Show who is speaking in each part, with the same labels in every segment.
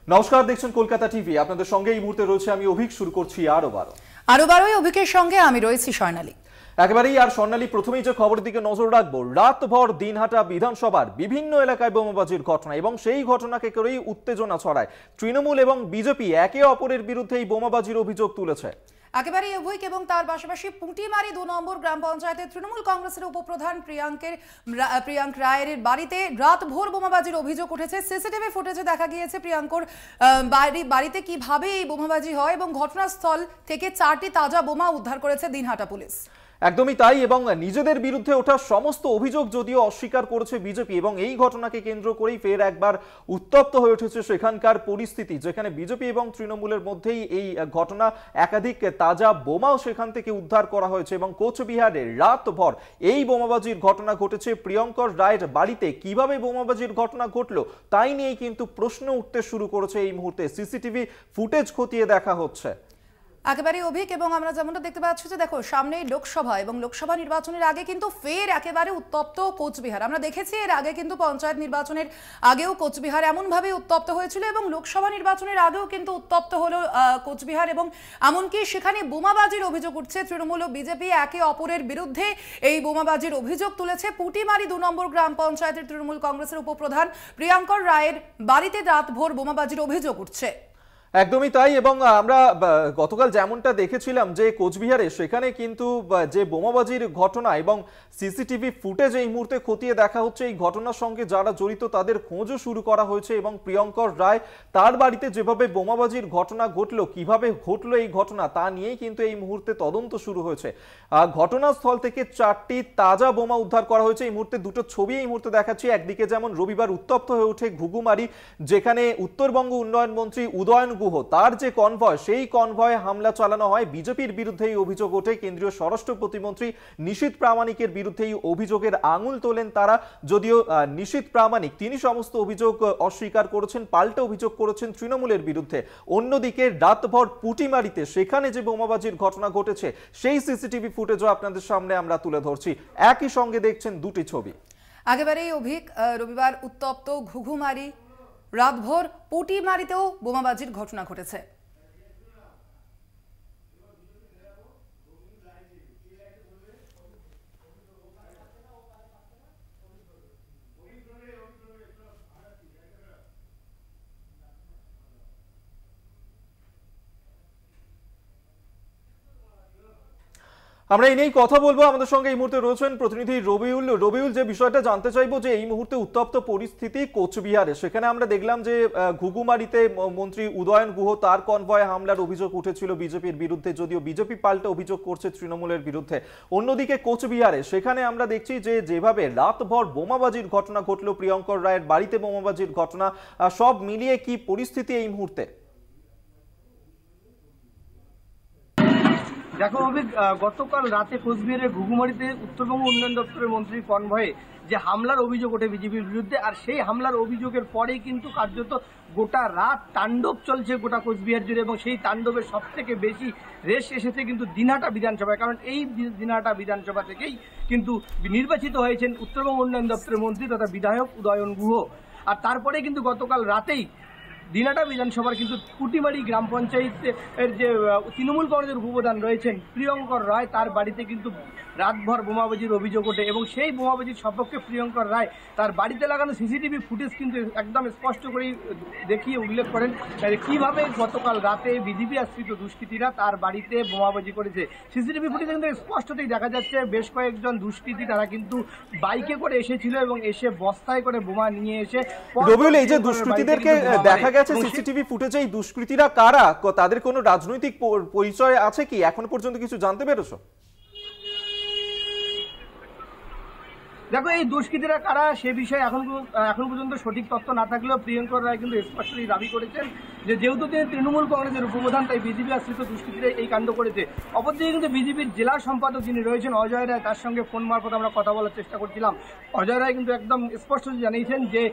Speaker 1: নমস্কার, দেখছেন কলকাতা টিভি। আপনাদের সঙ্গে এই মুহূর্তে রয়েছে আমি অভিক। শুরু করছি আরো
Speaker 2: বারোই অভিকের সঙ্গে আমি রয়েছি স্বর্ণালী।
Speaker 1: একেবারেই আর স্বর্ণালী, প্রথমেই যে খবরের দিকে নজর রাখবো, রাতভর দিনহাটা বিধানসভার বিভিন্ন এলাকায় বোমাবাজির ঘটনা এবং সেই ঘটনাকে করেই উত্তেজনা ছড়ায়। তৃণমূল এবং বিজেপি একে অপরের বিরুদ্ধে এই বোমাবাজির অভিযোগ তুলেছে।
Speaker 2: একেবারে অভিক এবং তার পাশাপাশি পুঁটিমারি ২ নম্বর গ্রাম পঞ্চায়েতের তৃণমূল কংগ্রেসের উপপ্রধান প্রিয়াঙ্ক রায়ের বাড়িতে রাতভর বোমাবাজির অভিযোগ উঠেছে। সিসিটিভি ফুটেজে দেখা গিয়েছে প্রিয়াঙ্কর বাড়িতে কিভাবে এই বোমাবাজি হয় এবং ঘটনাস্থল থেকে 4টি তাজা বোমা উদ্ধার করেছে দিনহাটা পুলিশ।
Speaker 1: একদমই তাই, এবং নিজেদের বিরুদ্ধে ওঠা সমস্ত অভিযোগ যদিও অস্বীকার করেছে বিজেপি, এবং এই ঘটনাকে কেন্দ্র করেই ফের একবার উত্তপ্ত হয়ে উঠেছে সেখানকার পরিস্থিতি, যেখানে বিজেপি এবং তৃণমূলের মধ্যেই এই ঘটনা। একাধিক তাজা বোমাও সেখান থেকে উদ্ধার করা হয়েছে এবং কোচবিহারে রাতভর এই বোমাবাজির ঘটনা ঘটেছে। প্রিয়ঙ্কর রায়ের বাড়িতে কিভাবে বোমাবাজির ঘটনা ঘটলো তাই নিয়েই কিন্তু প্রশ্ন উঠতে শুরু করেছে এই মুহূর্তে। সিসিটিভি ফুটেজ খতিয়ে দেখা হচ্ছে।
Speaker 2: একেবারে অভিক এবং আমরা যেমনটা দেখতে পাচ্ছি যে দেখো, সামনে লোকসভা এবং লোকসভা নির্বাচনের আগে কিন্তু ফের একেবারে উত্তপ্ত কোচবিহার। আমরা দেখেছি এর আগে কিন্তু পঞ্চায়েত নির্বাচনের আগেও কোচবিহার এমনভাবে উত্তপ্ত হয়েছিল এবং লোকসভা নির্বাচনের আগেও কিন্তু উত্তপ্ত হলো কোচবিহার, এবং এমনকি সেখানে বোমাবাজির অভিযোগ উঠছে। তৃণমূল ও বিজেপি একে অপরের বিরুদ্ধে এই বোমাবাজির অভিযোগ তুলেছে। পুঁটিমারি ২ নম্বর গ্রাম পঞ্চায়েতের তৃণমূল কংগ্রেসের উপপ্রধান প্রিয়াঙ্কর রায়ের বাড়িতে রাতভর বোমাবাজির অভিযোগ উঠছে।
Speaker 1: একদমই তাই, এবং আমরা গতকাল যেমনটা দেখেছিলাম যে কোচবিহারে সেখানে কিন্তু যে বোমাবাজির ঘটনা এবং সিসিটিভি ফুটেজ এই মুহূর্তে খতিয়ে দেখা হচ্ছে। এই ঘটনার সঙ্গে যারা জড়িত তাদের খোঁজও শুরু করা হয়েছে এবং প্রিয়ঙ্কর রায় তার বাড়িতে যেভাবে বোমাবাজির ঘটনা ঘটলো, কিভাবে ঘটলো এই ঘটনা তা নিয়েই কিন্তু এই মুহূর্তে তদন্ত শুরু হয়েছে। ঘটনাস্থল থেকে 4টি তাজা বোমা উদ্ধার করা হয়েছে। এই মুহূর্তে দুটো ছবি এই মুহূর্তে দেখাচ্ছি। একদিকে যেমন রবিবার উত্তপ্ত হয়ে ওঠে ঘুঘুমারি, যেখানে উত্তরবঙ্গ উন্নয়ন মন্ত্রী উদয়ন গুহ তার যে কনভয়, সেই কনভয়ে হামলা চালানো হয়। বিজেপির বিরুদ্ধেই অভিযোগ ওঠে। কেন্দ্রীয় স্বরাষ্ট্র প্রতিমন্ত্রী নিশীথ প্রামাণিকের বিরুদ্ধেই অভিযোগের আঙুল তোলেন তারা। যদিও নিশীথ প্রামাণিক তিনি সমস্ত অভিযোগ অস্বীকার করেছেন, পাল্টা অভিযোগ করেছেন তৃণমূলের বিরুদ্ধে। অন্যদিকে রাতভর পুঁটিমারিতে সেখানে যে বোমাবাজির ঘটনা ঘটেছে সেই সিসিটিভি ফুটেজও আপনাদের সামনে আমরা তুলে ধরছি। একই সঙ্গে দেখছেন দুটি ছবি।
Speaker 2: একেবারেই অভিক, রবিবার উত্তপ্ত ঘুঘুমারি, রাতভর পুঁটিমারিতেও বোমাবাজির ঘটনা ঘটেছে।
Speaker 1: আমরা এই নিয়েই কথা বলবো। আমাদের সঙ্গে এই মুহূর্তে রয়েছেন প্রতিনিধি রবিউল। যে বিষয়টা জানতে চাইবো যে এই মুহূর্তে উত্তপ্ত পরিস্থিতি কোচবিহারে, সেখানে আমরা দেখলাম যে ঘুঘুমারিতে মন্ত্রী উদয়ন গুহ তার কনভয়ে হামলার অভিযোগ উঠেছিল বিজেপির বিরুদ্ধে, যদিও বিজেপি পাল্টা অভিযোগ করছে তৃণমূলের বিরুদ্ধে। অন্যদিকে কোচবিহারে সেখানে আমরা দেখছি যে যেভাবে রাতভর বোমাবাজির ঘটনা ঘটলো, প্রিয়ঙ্কর রায়ের বাড়িতে বোমাবাজির ঘটনা, সব মিলিয়ে কি পরিস্থিতি এই মুহূর্তে?
Speaker 3: দেখো অভিক, গতকাল রাতে কোচবিহারের ঘুঘুমারিতে উত্তরবঙ্গ উন্নয়ন দপ্তরের মন্ত্রীর কনভয়ে যে হামলার অভিযোগ ওঠে বিজেপির বিরুদ্ধে, আর সেই হামলার অভিযোগের পরেই কিন্তু কার্যত গোটা রাত তাণ্ডব চলছে গোটা কোচবিহার জুড়ে, এবং সেই তাণ্ডবের সব থেকে বেশি রেশ এসেছে কিন্তু দিনহাটা বিধানসভায়। কারণ এই দিনহাটা বিধানসভা থেকেই কিন্তু নির্বাচিত হয়েছেন উত্তরবঙ্গ উন্নয়ন দপ্তরের মন্ত্রী তথা বিধায়ক উদয়ন গুহ। আর তারপরে কিন্তু গতকাল রাতেই দিনহাটা বিধানসভার কিন্তু পুঁটিমারি গ্রাম পঞ্চায়েতের যে তৃণমূল কংগ্রেসের উপপ্রধান রয়েছেন প্রিয়ঙ্কর রায়, তার বাড়িতে কিন্তু রাতভর বোমাবাজির অভিযোগ ওঠে, এবং সেই বোমাবাজির সপক্ষে প্রিয়ঙ্কর রায় তার বাড়িতে লাগানো সিসিটিভি ফুটেজ কিন্তু একদম স্পষ্ট করেই দেখিয়ে উল্লেখ করেন কিভাবে গতকাল রাতে বিজেপি আশ্রিত দুষ্কৃতীরা তার বাড়িতে বোমাবাজি করেছে। সিসিটিভি ফুটেজে কিন্তু স্পষ্টতই দেখা যাচ্ছে বেশ কয়েকজন দুষ্কৃতী তারা কিন্তু বাইকে করে এসেছিল এবং এসে বস্তায় করে বোমা নিয়ে এসে।
Speaker 1: রবিউল, এই যে দুষ্কৃতীদেরকে দেখা গেছে সিসিটিভি ফুটেজে, এই দুষ্কৃতীরা কারা? তাদের কোনো রাজনৈতিক পরিচয় আছে কি? এখনো পর্যন্ত কিছু জানতে পেরেছো?
Speaker 3: দেখো, এই দুষ্কৃতীরা কারা সে বিষয়ে এখন পর্যন্ত সঠিক তথ্য না থাকলেও প্রিয়ঙ্কর রায় কিন্তু স্পষ্টই দাবি করেছেন যে যেহেতু তিনি তৃণমূল কংগ্রেসের উপপ্রধান তাই বিজেপি আশ্রিত দুষ্কৃতীরা এই কাণ্ড করেছে। অপরদিকে কিন্তু বিজেপির জেলা সম্পাদক যিনি রয়েছেন অজয় রায়, তার সঙ্গে ফোন মারফত আমরা কথা বলার চেষ্টা করছিলাম। অজয় রায় কিন্তু একদম স্পষ্ট জানিয়েছেন যে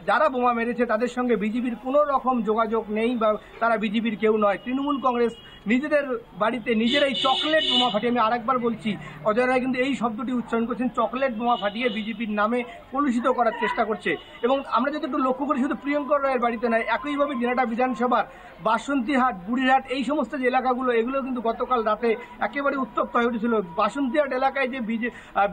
Speaker 3: যারা বোমা মেরেছে তাদের সঙ্গে বিজেপির কোনো রকম যোগাযোগ নেই বা তারা বিজেপির কেউ নয়। তৃণমূল কংগ্রেস নিজেদের বাড়িতে নিজেরাই চকলেট বোমা ফাটিয়ে, আমি আরেকবার বলছি, অজয় রায় কিন্তু এই শব্দটি উচ্চারণ করছেন, চকলেট বোমা ফাটিয়ে বিজেপির নামে কলুষিত করার চেষ্টা করছে। এবং আমরা যদি একটু লক্ষ্য করি, শুধু প্রিয়ঙ্কর রায়ের বাড়িতে নয়, একইভাবে দিনাটা বিধানসভার বাসন্তীহাট, বুড়িরহাট, এই সমস্ত যে এলাকাগুলো, এগুলো কিন্তু গতকাল রাতে একেবারে উত্তপ্ত হয়ে উঠেছিল। বাসন্তীহাট এলাকায় যে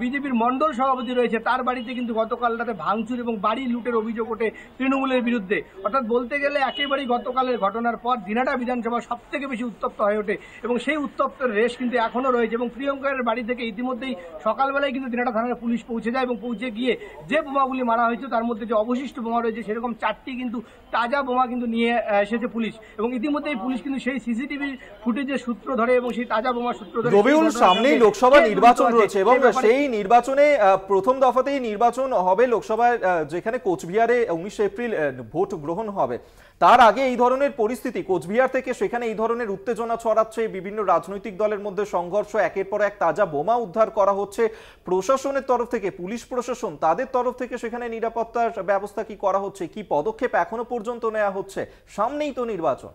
Speaker 3: বিজেপির মণ্ডল সভাপতি রয়েছে তার বাড়িতে কিন্তু গতকাল রাতে ভাঙচুর এবং বাড়ি লুটের অভিযোগ ওঠে তৃণমূলের বিরুদ্ধে। অর্থাৎ বলতে গেলে একেবারেই গতকালের ঘটনার পর দিনাটা বিধানসভা সব থেকে বেশি উত্তপ্ত হয়ে ওঠে এবং সেই উত্তপ্তের রেশ কিন্তু এখনও রয়েছে। এবং প্রিয়ঙ্কারের বাড়ি থেকে ইতিমধ্যেই সকালবেলায় কিন্তু দিনাটা থানার পুলিশ পৌঁছে যায় এবং পৌঁছে গিয়ে যে বোমাগুলি মারা হয়েছে তার মধ্যে যে অবশিষ্ট বোমা রয়েছে সেরকম 4টি কিন্তু তাজা বোমা কিন্তু নিয়ে এসেছে পুলিশ। এবং ইতিমধ্যেই পুলিশ কিন্তু সেই সিসিটিভি ফুটেজের সূত্র ধরে এবং সেই তাজা বোমা সূত্র ধরে,
Speaker 1: রবিউল, সামনেই লোকসভা নির্বাচন রয়েছে এবং সেই নির্বাচনে প্রথম দফাতেই নির্বাচন হবে লোকসভায়, যেখানে কোচবিহারে 19 এপ্রিল ভোট গ্রহণ হবে। তার আগে এই ধরনের পরিস্থিতি, কোচবিহার থেকে সেখানে এই ধরনের উত্তেজনা ছড়াচ্ছে, বিভিন্ন রাজনৈতিক দলের মধ্যে সংঘর্ষ, একের পর এক তাজা বোমা উদ্ধার করা হচ্ছে প্রশাসনের তরফ থেকে, পুলিশ প্রশাসন তাদের তরফ থেকে সেখানে নিরাপত্তার ব্যবস্থা কি করা হচ্ছে, কি পদক্ষেপ এখনো পর্যন্ত নেওয়া হচ্ছে? সামনেই তো নির্বাচন।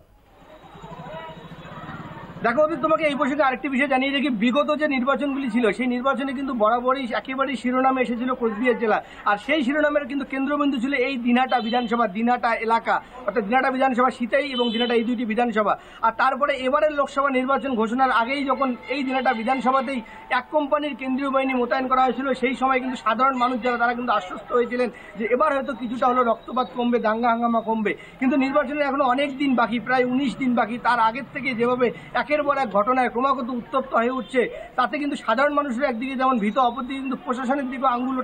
Speaker 3: দেখো, আমি তোমাকে এই প্রসঙ্গে আরেকটি বিষয় জানিয়ে রাখি, বিগত যে নির্বাচনগুলি ছিল সেই নির্বাচনে কিন্তু বরাবরই একেবারেই শিরোনামে এসেছিল কোচবিহার জেলা, আর সেই শিরোনামের কিন্তু কেন্দ্রবিন্দু ছিল এই দিনাটা বিধানসভা, দিনাটা এলাকা, অর্থাৎ দিনাটা বিধানসভা সিতাই এবং দিনাটা, এই দুইটি বিধানসভা। আর তারপরে এবারের লোকসভা নির্বাচন ঘোষণার আগেই যখন এই দিনাটা বিধানসভাতেই এক কোম্পানির কেন্দ্রীয় বাহিনী মোতায়েন করা হয়েছিল, সেই সময় কিন্তু সাধারণ মানুষ যারা তারা কিন্তু আশ্বস্ত হয়েছিলেন যে এবার হয়তো কিছুটা হলো রক্তপাত কমবে, দাঙ্গা হাঙ্গামা কমবে। কিন্তু নির্বাচনের এখনো অনেক দিন বাকি, প্রায় 19 দিন বাকি। তার আগের থেকে যেভাবে একের পর এক ঘটনায় ক্রমাগত উত্তপ্ত হয়ে উঠছে, তাতে কিন্তু সাধারণ মানুষের একদিকে যেমন ভীত, অপরদিকে কিন্তু প্রশাসনের দিকেও আঙ্গুল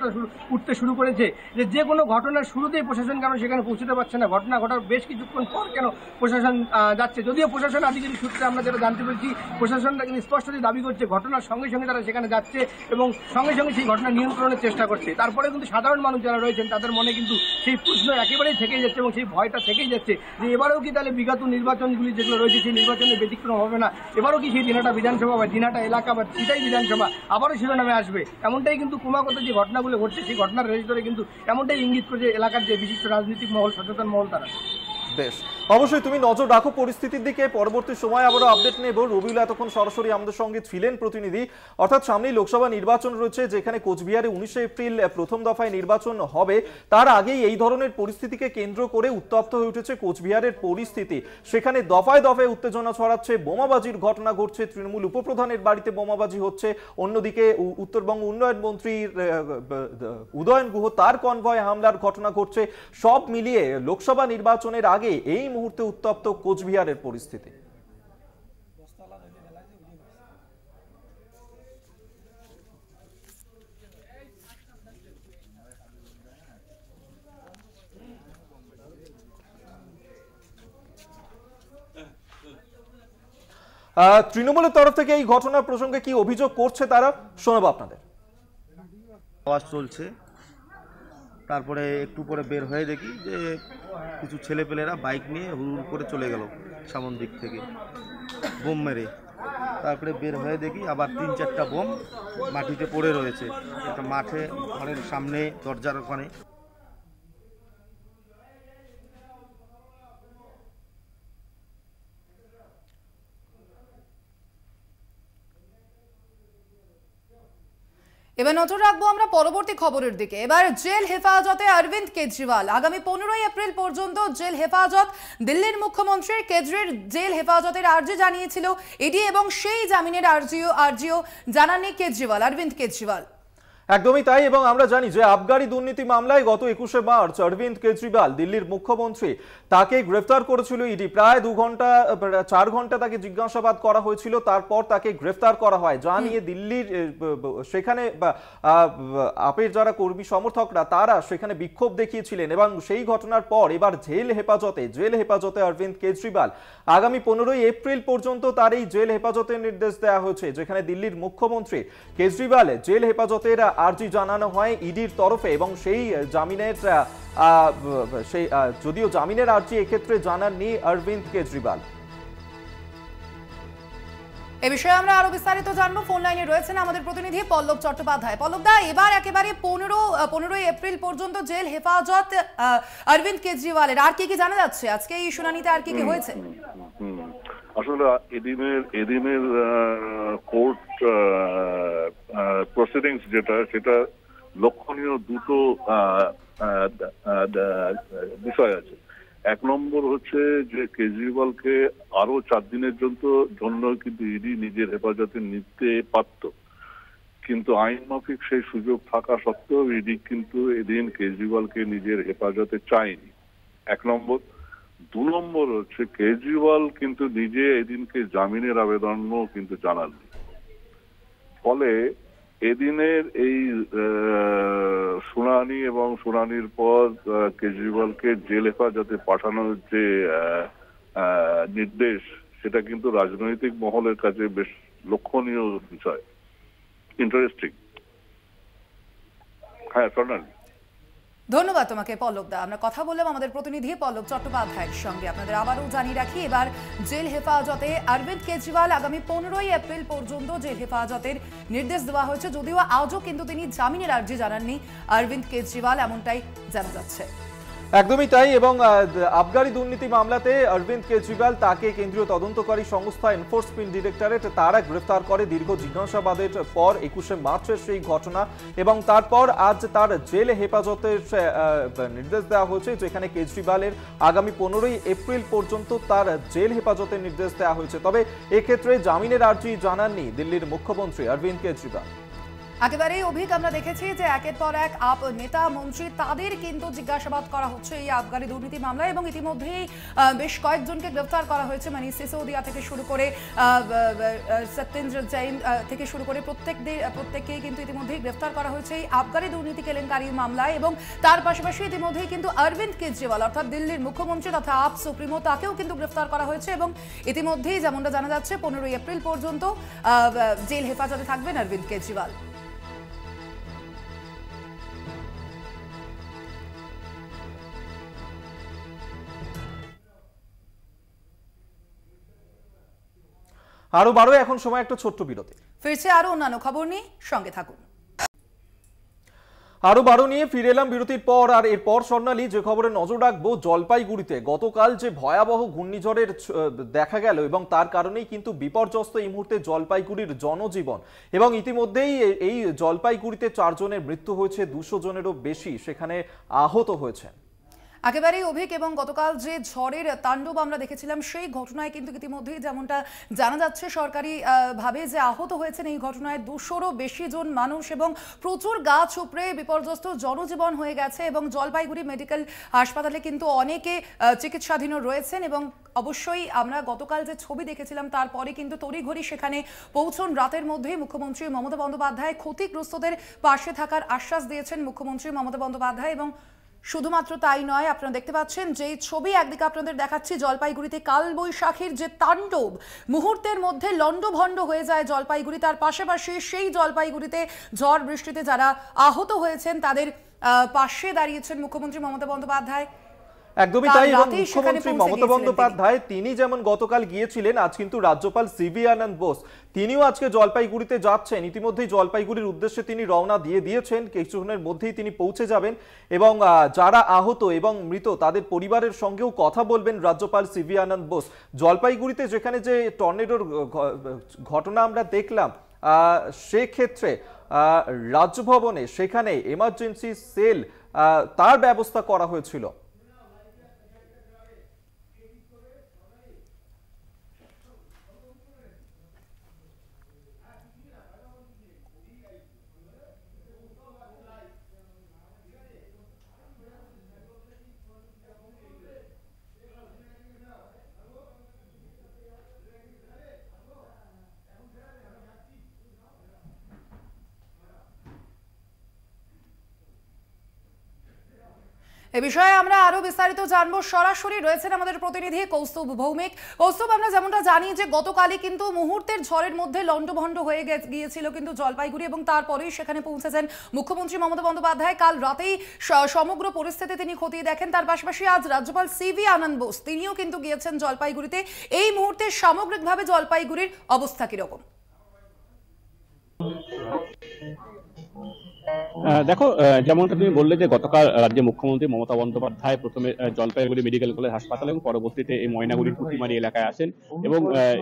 Speaker 3: উঠতে শুরু করেছে যে কোনো ঘটনার শুরুতেই প্রশাসন কেন সেখানে পৌঁছতে পারছে না, ঘটনা ঘটার বেশ কিছুক্ষণ পর কেন প্রশাসন যাচ্ছে। যদিও প্রশাসন আধিকারিক সূত্রে আমরা যেটা জানতে পেরেছি, প্রশাসনটা কিন্তু স্পষ্টতই দাবি করছে ঘটনার সঙ্গে সঙ্গে তারা সেখানে যাচ্ছে এবং সঙ্গে সঙ্গে সেই ঘটনা নিয়ন্ত্রণের চেষ্টা করছে। তারপরে কিন্তু সাধারণ মানুষ যারা রয়েছেন তাদের মনে কিন্তু সেই প্রশ্ন একেবারেই থেকেই যাচ্ছে এবং সেই ভয়টা থেকেই যাচ্ছে যে এবারেও কি তাহলে বিগত নির্বাচনগুলি যেগুলো রয়েছে সেই নির্বাচনের ব্যতিক্রম হবে না, এবারও কি সেই দিনাটা বিধানসভা বা দিনাটা এলাকা বা সিতাই বিধানসভা আবারও শিরোনামে আসবে। এমনটাই কিন্তু ক্রমাগত যে ঘটনাগুলো ঘটছে সেই ঘটনার রেশ ধরে কিন্তু এমনটাই ইঙ্গিত করছে এলাকার যে বিশিষ্ট রাজনৈতিক মহল, সচেতন মহল তারা।
Speaker 1: বেশ, অবশ্যই তুমি নজর রাখো পরিস্থিতির দিকে, পরবর্তী সময় আবারও আপডেট নেব। রবিউল এতক্ষণ সরাসরি আমাদের সঙ্গে ছিলেন প্রতিনিধি। অর্থাৎ সামনেই লোকসভা নির্বাচন রয়েছে, যেখানে কোচবিহারে 19 এপ্রিল প্রথম দফায় নির্বাচন হবে। তার আগেই এই ধরনের পরিস্থিতিকে কেন্দ্র করে উত্তপ্ত হয়ে উঠেছে কোচবিহারের পরিস্থিতি। সেখানে দফায় দফায় উত্তেজনা ছড়াচ্ছে, বোমাবাজির ঘটনা ঘটছে, তৃণমূল উপপ্রধানের বাড়িতে বোমাবাজি হচ্ছে। অন্যদিকে উত্তরবঙ্গ উন্নয়ন মন্ত্রী উদয়ন গুহ, তার কনভয় হামলার ঘটনা ঘটছে। সব মিলিয়ে লোকসভা নির্বাচনের আগে এই মুহূর্তে উত্তপ্ত কোচবিহারের পরিস্থিতি। তৃণমূলের তরফ থেকে এই ঘটনা প্রসঙ্গে কি অভিযোগ করছে তারা, শোনাবো আপনাদের।
Speaker 4: আওয়াজ চলছে, তারপরে একটু পরে বের হয়ে দেখি যে কিছু ছেলেপেলেরা বাইক নিয়ে হুড় করে চলে গেল সামন দিক থেকে বোম মেরে। তারপরে বের হয়ে দেখি আবার 3-4টা বোম মাটিতে পড়ে রয়েছে একটা মাঠে, ঘরের সামনে, দরজার ওখানে।
Speaker 2: এবার নজর রাখবো আমরা পরবর্তী খবরের দিকে। এবার জেল হেফাজতে অরবিন্দ কেজরিওয়াল। আগামী 15 এপ্রিল পর্যন্ত জেল হেফাজত। দিল্লির মুখ্যমন্ত্রীর কেজরির জেল হেফাজতের আর্জি জানিয়েছিল ইডি এবং সেই জামিনের আর্জিও জানাননি কেজরিওয়াল, অরবিন্দ কেজরিওয়াল।
Speaker 1: একদমই তাই। এবং আমরা জানি যে আবগারি দুর্নীতি মামলায় গত 21শে মার্চ অরবিন্দ কেজরিওয়াল, দিল্লির মুখ্যমন্ত্রী, তাকে গ্রেফতার করেছিল ইডি। প্রায় 4 ঘন্টা তাকে জিজ্ঞাসাবাদ করা হয়েছিল, তারপর তাকে গ্রেফতার করা হয়। যা নিয়ে দিল্লির সেখানে আপের যারা কর্মী সমর্থকরা তারা সেখানে বিক্ষোভ দেখিয়েছিলেন এবং সেই ঘটনার পর এবার জেল হেফাজতে অরবিন্দ কেজরিওয়াল। আগামী 15 এপ্রিল পর্যন্ত তার এই জেল হেফাজতের নির্দেশ দেওয়া হয়েছে, যেখানে দিল্লির মুখ্যমন্ত্রী কেজরিওয়াল জেল হেফাজতের আর্জি জানানো হয় ইডির তরফে এবং সেই জামিনের যদিও জামিনের আর্জি এক্ষেত্রে জানাননি অরবিন্দ কেজরিওয়াল।
Speaker 2: এ বিষয়ে আমরা আরো বিস্তারিত জানবো। ফোন লাইনে রয়েছেন আমাদের প্রতিনিধি পল্লব চট্টোপাধ্যায়। পল্লব দা, এবার একেবারে 15ই এপ্রিল পর্যন্ত জেল হেফাজত অরবিন্দ কেজরিওয়ালের, আর কি কি জানা যাচ্ছে আজকে এই শুনানিতে, আর কি কি হয়েছে?
Speaker 5: আসলে এদিনের কোর্ট প্রসিডিংস সেটা লক্ষণীয় দুটো বিষয় আছে। এক নম্বর হচ্ছে যে কেজরিওয়ালকে আরো 4 দিনের জন্য কিন্তু ইডি নিজের হেফাজতে নিতে পারত, কিন্তু আইন মাফিক সেই সুযোগ থাকা সত্ত্বেও ইডি কিন্তু এদিন কেজরিওয়ালকে নিজের হেফাজতে চায়নি, এক নম্বর। 2 নম্বর হচ্ছে কেজরিওয়াল কিন্তু নিজে এদিনকে জামিনের আবেদনও কিন্তু জানাননি। ফলে এদিনের এই শুনানি এবং শুনানির পর কেজরিওয়ালকে জেল হেফাজতে পাঠানোর যে নির্দেশ, সেটা কিন্তু রাজনৈতিক মহলের কাছে বেশ লক্ষণীয় বিষয়, ইন্টারেস্টিং। হ্যাঁ স্বর্ণালী,
Speaker 2: ধন্যবাদ তোমাকে পল্লব দা। আমরা কথা বললাম আমাদের প্রতিনিধি পল্লব চট্টোপাধ্যায়ের সঙ্গে। আপনাদের আবারও জানিয়ে রাখি, এবার জেল হেফাজতে অরবিন্দ কেজরিওয়াল আগামী 15ই এপ্রিল পর্যন্ত জেল হেফাজতের নির্দেশ দেওয়া হয়েছে, যদিও আজও কিন্তু তিনি জামিনের আর্জি জানাননি অরবিন্দ কেজরিওয়াল, এমনটাই জানা যাচ্ছে।
Speaker 1: একদমই তাই। এবং আবগারি দুর্নীতি মামলাতে অরবিন্দ কেজরিওয়াল, তাকে কেন্দ্রীয় তদন্তকারী সংস্থা এনফোর্সমেন্ট ডিরেক্টরেট তারা গ্রেফতার করে দীর্ঘ জিজ্ঞাসাবাদের পর 21শে মার্চের সেই ঘটনা। এবং তারপর আজ তার জেল হেফাজতের নির্দেশ দেওয়া হয়েছে, যেখানে কেজরিওয়ালের আগামী 15ই এপ্রিল পর্যন্ত তার জেল হেফাজতের নির্দেশ দেওয়া হয়েছে। তবে এক্ষেত্রে জামিনের আর্জি জানাননি দিল্লির মুখ্যমন্ত্রী অরবিন্দ কেজরিওয়াল।
Speaker 2: একেবারেই অভিক, আমরা দেখেছি যে একের পর এক আপ নেতা মন্ত্রী তাদের কিন্তু জিজ্ঞাসাবাদ করা হচ্ছে এই আবগারি দুর্নীতি মামলায়, এবং ইতিমধ্যেই বেশ কয়েকজনকে গ্রেফতার করা হয়েছে। মানে সিসোদিয়া থেকে শুরু করে সত্যেন্দ্র জৈন থেকে শুরু করে প্রত্যেককেই কিন্তু ইতিমধ্যেই গ্রেফতার করা হয়েছে এই আবগারি দুর্নীতি কেলেঙ্কারির মামলায়। এবং তার পাশাপাশি ইতিমধ্যেই কিন্তু অরবিন্দ কেজরিওয়াল অর্থাৎ দিল্লির মুখ্যমন্ত্রী তথা আপ সুপ্রিমো, তাকেও কিন্তু গ্রেফতার করা হয়েছে। এবং ইতিমধ্যেই যেমনটা জানা যাচ্ছে 15ই এপ্রিল পর্যন্ত জেল হেফাজতে থাকবেন অরবিন্দ কেজরিওয়াল।
Speaker 1: আরো বারো, এখন সময় একটা ছোট্ট বিরতি।
Speaker 2: ফিরছে আরো অন্যান্য খবর নিয়ে, সঙ্গে থাকুন।
Speaker 1: আরো বারো নিয়ে ফিরে এলাম বিরতির পর। আর এরপর স্বর্ণালী, যে খবরে নজর রাখবো, জলপাইগুড়িতে গতকাল যে ভয়াবহ ঘূর্ণিঝড়ের দেখা গেল, এবং তার কারণেই কিন্তু বিপর্যস্ত এই মুহূর্তে জলপাইগুড়ির জনজীবন। এবং ইতিমধ্যেই এই জলপাইগুড়িতে 4 জনের মৃত্যু হয়েছে, 200 জনেরও বেশি সেখানে আহত হয়েছেন।
Speaker 2: একেবারেই অভিক, এবং গতকাল যে ঝড়ের তাণ্ডব আমরা দেখেছিলাম, সেই ঘটনায় কিন্তু ইতিমধ্যেই যেমনটা জানা যাচ্ছে সরকারি ভাবে যে আহত হয়েছেন এই ঘটনায় 200রও বেশি জন মানুষ, এবং প্রচুর গাছ উপড়ে বিপর্যস্ত জনজীবন হয়ে গেছে। এবং জলপাইগুড়ি মেডিকেল হাসপাতালে কিন্তু অনেকে চিকিৎসাধীনও রয়েছেন। এবং অবশ্যই আমরা গতকাল যে ছবি দেখেছিলাম, তারপরে কিন্তু তড়িঘড়ি সেখানে পৌঁছন রাতের মধ্যেই মুখ্যমন্ত্রী মমতা বন্দ্যোপাধ্যায়। ক্ষতিগ্রস্তদের পাশে থাকার আশ্বাস দিয়েছেন মুখ্যমন্ত্রী মমতা বন্দ্যোপাধ্যায়। এবং শুধুমাত্র তাই নয়, আপনারা দেখতে পাচ্ছেন যে ছবি একদিকে আপনাদের দেখাচ্ছি, জলপাইগুড়িতে কালবৈশাখীর যে তাণ্ডব, মুহূর্তের মধ্যে লণ্ডভণ্ড হয়ে যায় জলপাইগুড়ি। তার পাশাপাশি সেই জলপাইগুড়িতে ঝড় বৃষ্টিতে যারা আহত হয়েছেন তাদের পাশে দাঁড়িয়েছেন মুখ্যমন্ত্রী মমতা বন্দ্যোপাধ্যায়।
Speaker 1: একদমই তাই। এবং মুখ্যমন্ত্রী মমতা বন্দ্যোপাধ্যায় তিনি যেমন গতকাল গিয়েছিলেন, আজ কিন্তু রাজ্যপাল সিভি আনন্দ বোস তিনিও আজকে জলপাইগুড়িতে যাচ্ছেন। ইতিমধ্যেই জলপাইগুড়ির উদ্দেশ্যে তিনি রওনা দিয়ে দিয়েছেন, কিছুক্ষণের মধ্যেই তিনি পৌঁছে যাবেন। এবং যারা আহত এবং মৃত তাদের পরিবারের সঙ্গেও কথা বলবেন রাজ্যপাল সিভি আনন্দ বোস। জলপাইগুড়িতে যেখানে যে টর্নেডোর ঘটনা আমরা দেখলাম, সেক্ষেত্রে রাজভবনে সেখানে এমার্জেন্সি সেল তার ব্যবস্থা করা হয়েছিল।
Speaker 2: এ বিষয়ে আমরা আরো বিস্তারিত জানবো, সরাসরি রয়েছেন আমাদের প্রতিনিধি কৌস্তুভ ভৌমিক। কৌস্তুভ, আমরা যেমনটা জানি যে গতকালই কিন্তু মুহূর্তের ঝড়ের মধ্যে লন্ডভন্ড হয়ে গিয়েছিল কিন্তু জলপাইগুড়ি, এবং তারপরেই সেখানে পৌঁছেছেন মুখ্যমন্ত্রী মমতা বন্দ্যোপাধ্যায়। কাল রাতেই সমগ্র পরিস্থিতি তিনি খতিয়ে দেখেন। তার পাশাপাশি আজ রাজ্যপাল সিভি আনন্দ বোস তিনিও কিন্তু গিয়েছেন জলপাইগুড়িতে। এই মুহূর্তে সামগ্রিকভাবে জলপাইগুড়ির অবস্থা কিরকম?
Speaker 6: দেখো, যেমনটা তুমি বললে যে গতকাল রাজ্যের মুখ্যমন্ত্রী মমতা বন্দ্যোপাধ্যায় প্রথমে জলপাইগুড়ি মেডিকেল কলেজ হাসপাতাল এবং পরবর্তীতে এই ময়নাগুড়ির পুঁটিমারি এলাকায় আসেন, এবং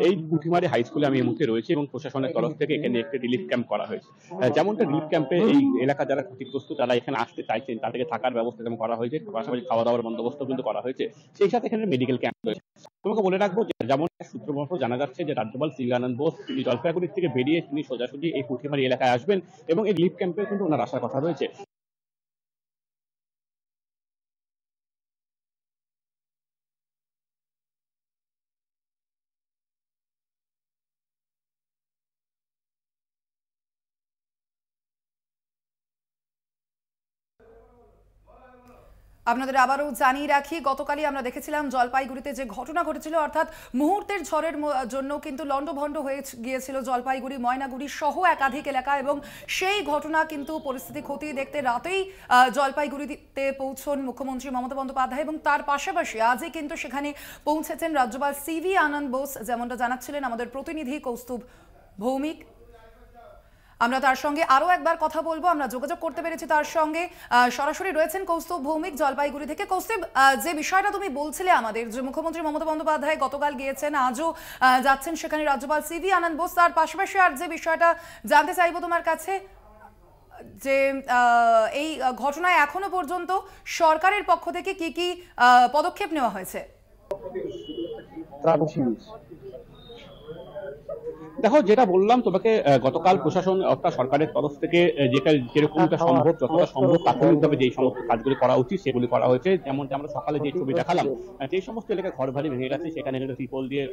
Speaker 6: এই পুঁটিমারি হাই স্কুলে আমি এই মুহূর্তে রয়েছি এবং প্রশাসনের তরফ থেকে এখানে একটি রিলিফ ক্যাম্প করা হয়েছে। যেমনটা রিলিফ ক্যাম্পে এই এলাকা যারা ক্ষতিগ্রস্ত তারা এখানে আসতে চাইছেন তাদেরকে থাকার ব্যবস্থা যেমন করা হয়েছে, পাশাপাশি খাওয়া দাওয়ার বন্দোবস্ত কিন্তু করা হয়েছে। সেই সাথে এখানে মেডিকেল ক্যাম্প রয়েছে। তোমাকে বলে রাখবো যে যেমন সূত্র মারফত জানা যাচ্ছে যে রাজ্যপাল সিভি আনন্দ বোস তিনি জলপাইগুড়ি থেকে বেরিয়ে তিনি সোজাসুজি এই পুঁটিমারি এলাকায় আসবেন এবং এই রিলিফ ক্যাম্পে কিন্তু ওনার আসার কথা রয়েছে।
Speaker 2: আপনাদের আবারও জানিয়ে রাখি, গতকালই আমরা দেখেছিলাম জলপাইগুড়িতে যে ঘটনা ঘটেছিল, অর্থাৎ মুহূর্তের ঝড়ের জন্য কিন্তু লন্ডভন্ড হয়ে গিয়েছিল জলপাইগুড়ি, ময়নাগুড়ি সহ একাধিক এলাকা, এবং সেই ঘটনা কিন্তু পরিস্থিতি খতিয়ে দেখতে রাতেই জলপাইগুড়িতে পৌঁছন মুখ্যমন্ত্রী মমতা বন্দ্যোপাধ্যায়, এবং তার পাশাপাশি আজই কিন্তু সেখানে পৌঁছেছেন রাজ্যপাল সিভি আনন্দ বোস, যেমনটা জানাচ্ছিলেন আমাদের প্রতিনিধি কৌস্তুভ ভৌমিক। আমরা তার সঙ্গে আরো একবার কথা বলবো, আমরা যোগাযোগ করতে পেরেছি তার সঙ্গে। সরাসরি রয়েছেন কৌস্তুভ ভৌমিক জলপাইগুড়ি থেকে। কৌস্তুভ, যে বিষয়টা তুমি বলছিলে আমাদের, যে মুখ্যমন্ত্রী মমতা বন্দ্যোপাধ্যায় গতকাল গিয়েছেন, আজও যাচ্ছেন সেখানে রাজ্যপাল সিভি আনন্দ বোস, তার পাশাপাশি আর যে বিষয়টা জানতে চাইবো তোমার কাছে, যে এই ঘটনায় এখনো পর্যন্ত সরকারের পক্ষ থেকে কি কি পদক্ষেপ নেওয়া হয়েছে?
Speaker 6: দেখো, যেটা বললাম তোমাকে, গতকাল প্রশাসন অর্থাৎ সরকারের তরফ থেকে যেরকমটা সম্ভব, যতটা সম্ভব প্রাথমিকভাবে যেই সমস্ত কাজগুলি করা উচিত সেগুলি করা হয়েছে। যেমন আমরা সকালে যে ছবি দেখালাম, যে সমস্ত এলাকায় ঘর বাড়ি ভেঙে গেছে সেখানে ত্রিপল দিয়ে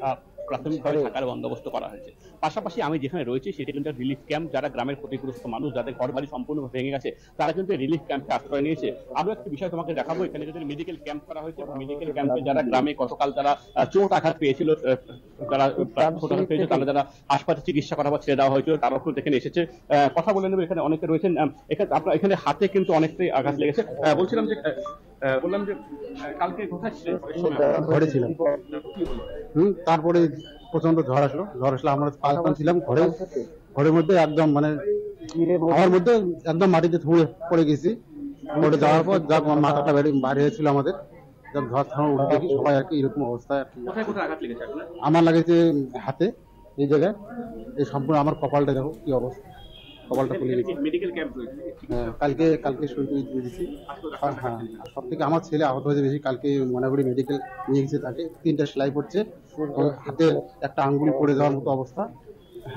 Speaker 6: প্রাথমিকভাবে থাকার বন্দোবস্ত করা হয়েছে। পাশাপাশি আমি যেখানে রয়েছি সেটি কিন্তু রিলিফ ক্যাম্প, যারা গ্রামের ক্ষতিগ্রস্ত মানুষ যাদের ঘর বাড়ি সম্পূর্ণ ভেঙে গেছে তারা কিন্তু রিলিফ ক্যাম্পে আশ্রয় নিয়েছে। আরো একটা বিষয় তোমাকে দেখাবো, এখানে যদি মেডিকেল ক্যাম্প করা হয়েছে, মেডিকেল ক্যাম্পে যারা গ্রামে গতকাল যারা চোট আঘাত পেয়েছিল, যারা তারা যারা হাসপাতালে চিকিৎসা করা ছেড়ে দেওয়া হয়েছিল তারা কিন্তু এখানে এসেছে। কথা বলে নেবো, এখানে অনেকে রয়েছেন। এখানে আপনার এখানে হাতে কিন্তু অনেকটাই আঘাত লেগেছে। বলছিলাম যে কালকে কোথায় ছিলেন?
Speaker 7: ঘরে ছিলাম। তারপরে প্রচন্ড ঝড় আসলো আমরা পাঁচজন ছিলাম ঘরের মধ্যে, একদম মানে আমার মধ্যে একদম মাটিতে থুড়ে পড়ে গেছি। পড়ে যাওয়ার পর যা মাথাটা বাইরে হয়েছিল আমাদের, ঝড় থামা উঠে দেখি সবাই আর কি এরকম অবস্থায়। আমার লাগেছে হাতে, এই জায়গায়, এই সম্পূর্ণ আমার কপালটা দেখো কি অবস্থা, কপালটা খুলে গেছে। কালকে শুরু করে দিয়ে দিচ্ছি। হ্যাঁ, সব থেকে আমার ছেলে আহত হয়েছে বেশি। কালকে ময়নাগুড়ি মেডিকেল নিয়ে গেছে, তাকে 3টা সেলাই পড়ছে, হাতে একটা আঙ্গুল পড়ে যাওয়ার মতো অবস্থা,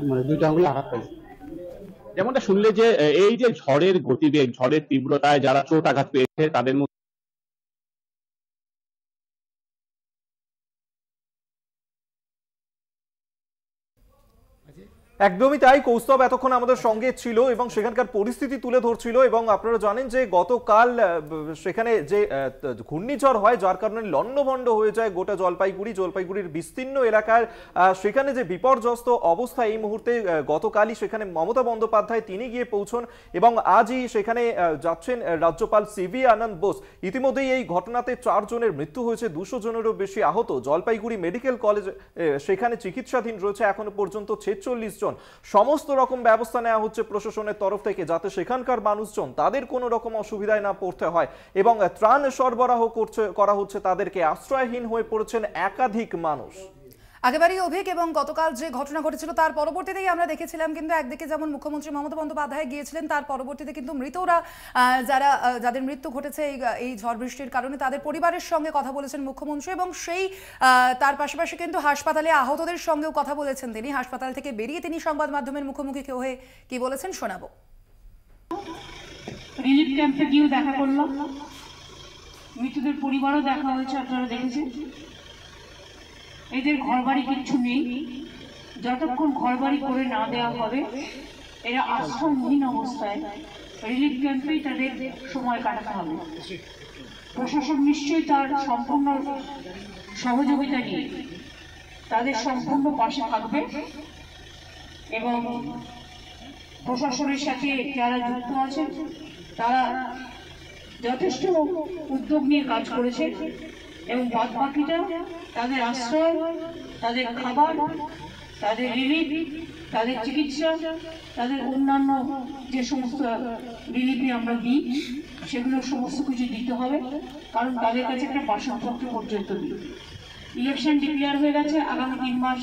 Speaker 7: মানে 2টা আঙ্গুল আঘাত পাইছে।
Speaker 6: যেমনটা শুনলে যে এই যে ঝড়ের গতিবেগ, ঝড়ের তীব্রতায় যারা চোট আঘাত পেয়েছে তাদের মধ্যে
Speaker 1: একদমই তাই। কৌস্তব এতক্ষণ আমাদের সঙ্গে ছিল এবং সেখানকার পরিস্থিতি তুলে ধরছিল, এবং আপনারা জানেন যে গতকাল সেখানে যে ঘূর্ণিঝড় হয় যার কারণে লন্ডভন্ড হয়ে যায় গোটা জলপাইগুড়ির বিস্তীর্ণ এলাকার, সেখানে যে বিপর্যস্ত অবস্থা এই মুহূর্তে, গতকালই সেখানে মমতা বন্দ্যোপাধ্যায় তিনি গিয়ে পৌঁছন এবং আজই সেখানে যাচ্ছেন রাজ্যপাল সিভি আনন্দ বোস। ইতিমধ্যেই এই ঘটনাতে 4 জনের মৃত্যু হয়েছে, 200 জনেরও বেশি আহত। জলপাইগুড়ি মেডিকেল কলেজ সেখানে চিকিৎসাধীন রয়েছে এখনো পর্যন্ত 46 জন। সমস্ত রকম ব্যবস্থা নেওয়া হচ্ছে প্রশাসনের তরফ থেকে যাতে সেখানকার মানুষজন তাদের কোনো রকম অসুবিধায় না পড়তে হয়, এবং ত্রাণ সরবরাহ করা হচ্ছে তাদেরকে। আশ্রয়হীন হয়ে পড়েছেন একাধিক মানুষ।
Speaker 2: একেবারেই অভিক, এবং গতকাল যে ঘটনা ঘটেছিল তার পরবর্তীতেই আমরা দেখেছিলাম কিন্তু একদিকে যেমন মুখ্যমন্ত্রী মমতা বন্দ্যোপাধ্যায় গিয়েছিলেন, তার পরবর্তীতে কিন্তু মৃতরা যাদের মৃত্যু ঘটেছে এই ঝড় বৃষ্টির কারণে তাদের পরিবারের সঙ্গে কথা বলেছেন মুখ্যমন্ত্রী, এবং সেই তার পাশাপাশি কিন্তু হাসপাতালে আহতদের সঙ্গেও কথা বলেছেন তিনি। হাসপাতাল থেকে বেরিয়ে তিনি সংবাদ মাধ্যমের মুখোমুখি হয়ে কি বলেছেন শোনাবো।
Speaker 8: রিলিফ ক্যাম্পে গিয়েও দেখা করলাম, মৃতদের পরিবারও দেখা হয়েছে, আপনারা দেখেছেন। এদের ঘরবাড়ি কিচ্ছু নেই, যতক্ষণ ঘরবাড়ি করে না দেওয়া হবে এরা আশ্রয়হীন অবস্থায় রিলিফ ক্যাম্পেই তাদের সময় কাটাতে হবে। প্রশাসন নিশ্চয়ই তার সম্পূর্ণ সহযোগিতা নিয়ে তাদের সম্পূর্ণ পাশে থাকবে এবং প্রশাসনের সাথে যারা যুক্ত আছেন তারা যথেষ্ট উদ্যোগ নিয়ে কাজ করেছে এবং বাদ বাকিটা তাদের আশ্রয়, তাদের খাবার, তাদের রিলিফ, তাদের চিকিৎসা, তাদের অন্যান্য যে সমস্ত রিলিফে আমরা দিই সেগুলো সমস্ত কিছু দিতে হবে, কারণ তাদের কাছে একটা বাসনপত্র পর্যন্ত দিই। ইলেকশন ডিক্লেয়ার হয়ে গেছে, আগামী 3 মাস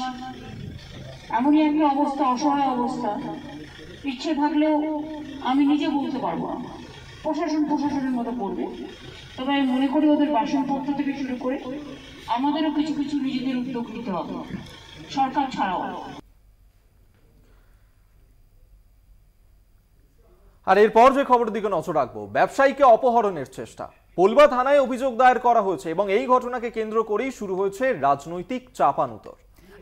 Speaker 8: এমনই একটা অবস্থা, অসহায় অবস্থা, ইচ্ছে থাকলেও আমি নিজে বলতে পারবো না, প্রশাসনের মতো করবে। তবে আমি মনে করি ওদের বাসনপত্র থেকে শুরু করে আমাদেরও কিছু কিছু নিজেদের উদ্যোগ নিতে হবে, সরকার ছাড়াও।
Speaker 1: আর এরপর যে খবরের দিকে নজর রাখবো, ব্যবসায়ীকে অপহরণের চেষ্টা। পোলবা থানায় অভিযোগ দায়ের করা হয়েছে এবং এই ঘটনাকে কেন্দ্র করেই শুরু হয়েছে রাজনৈতিক চাপানুতর।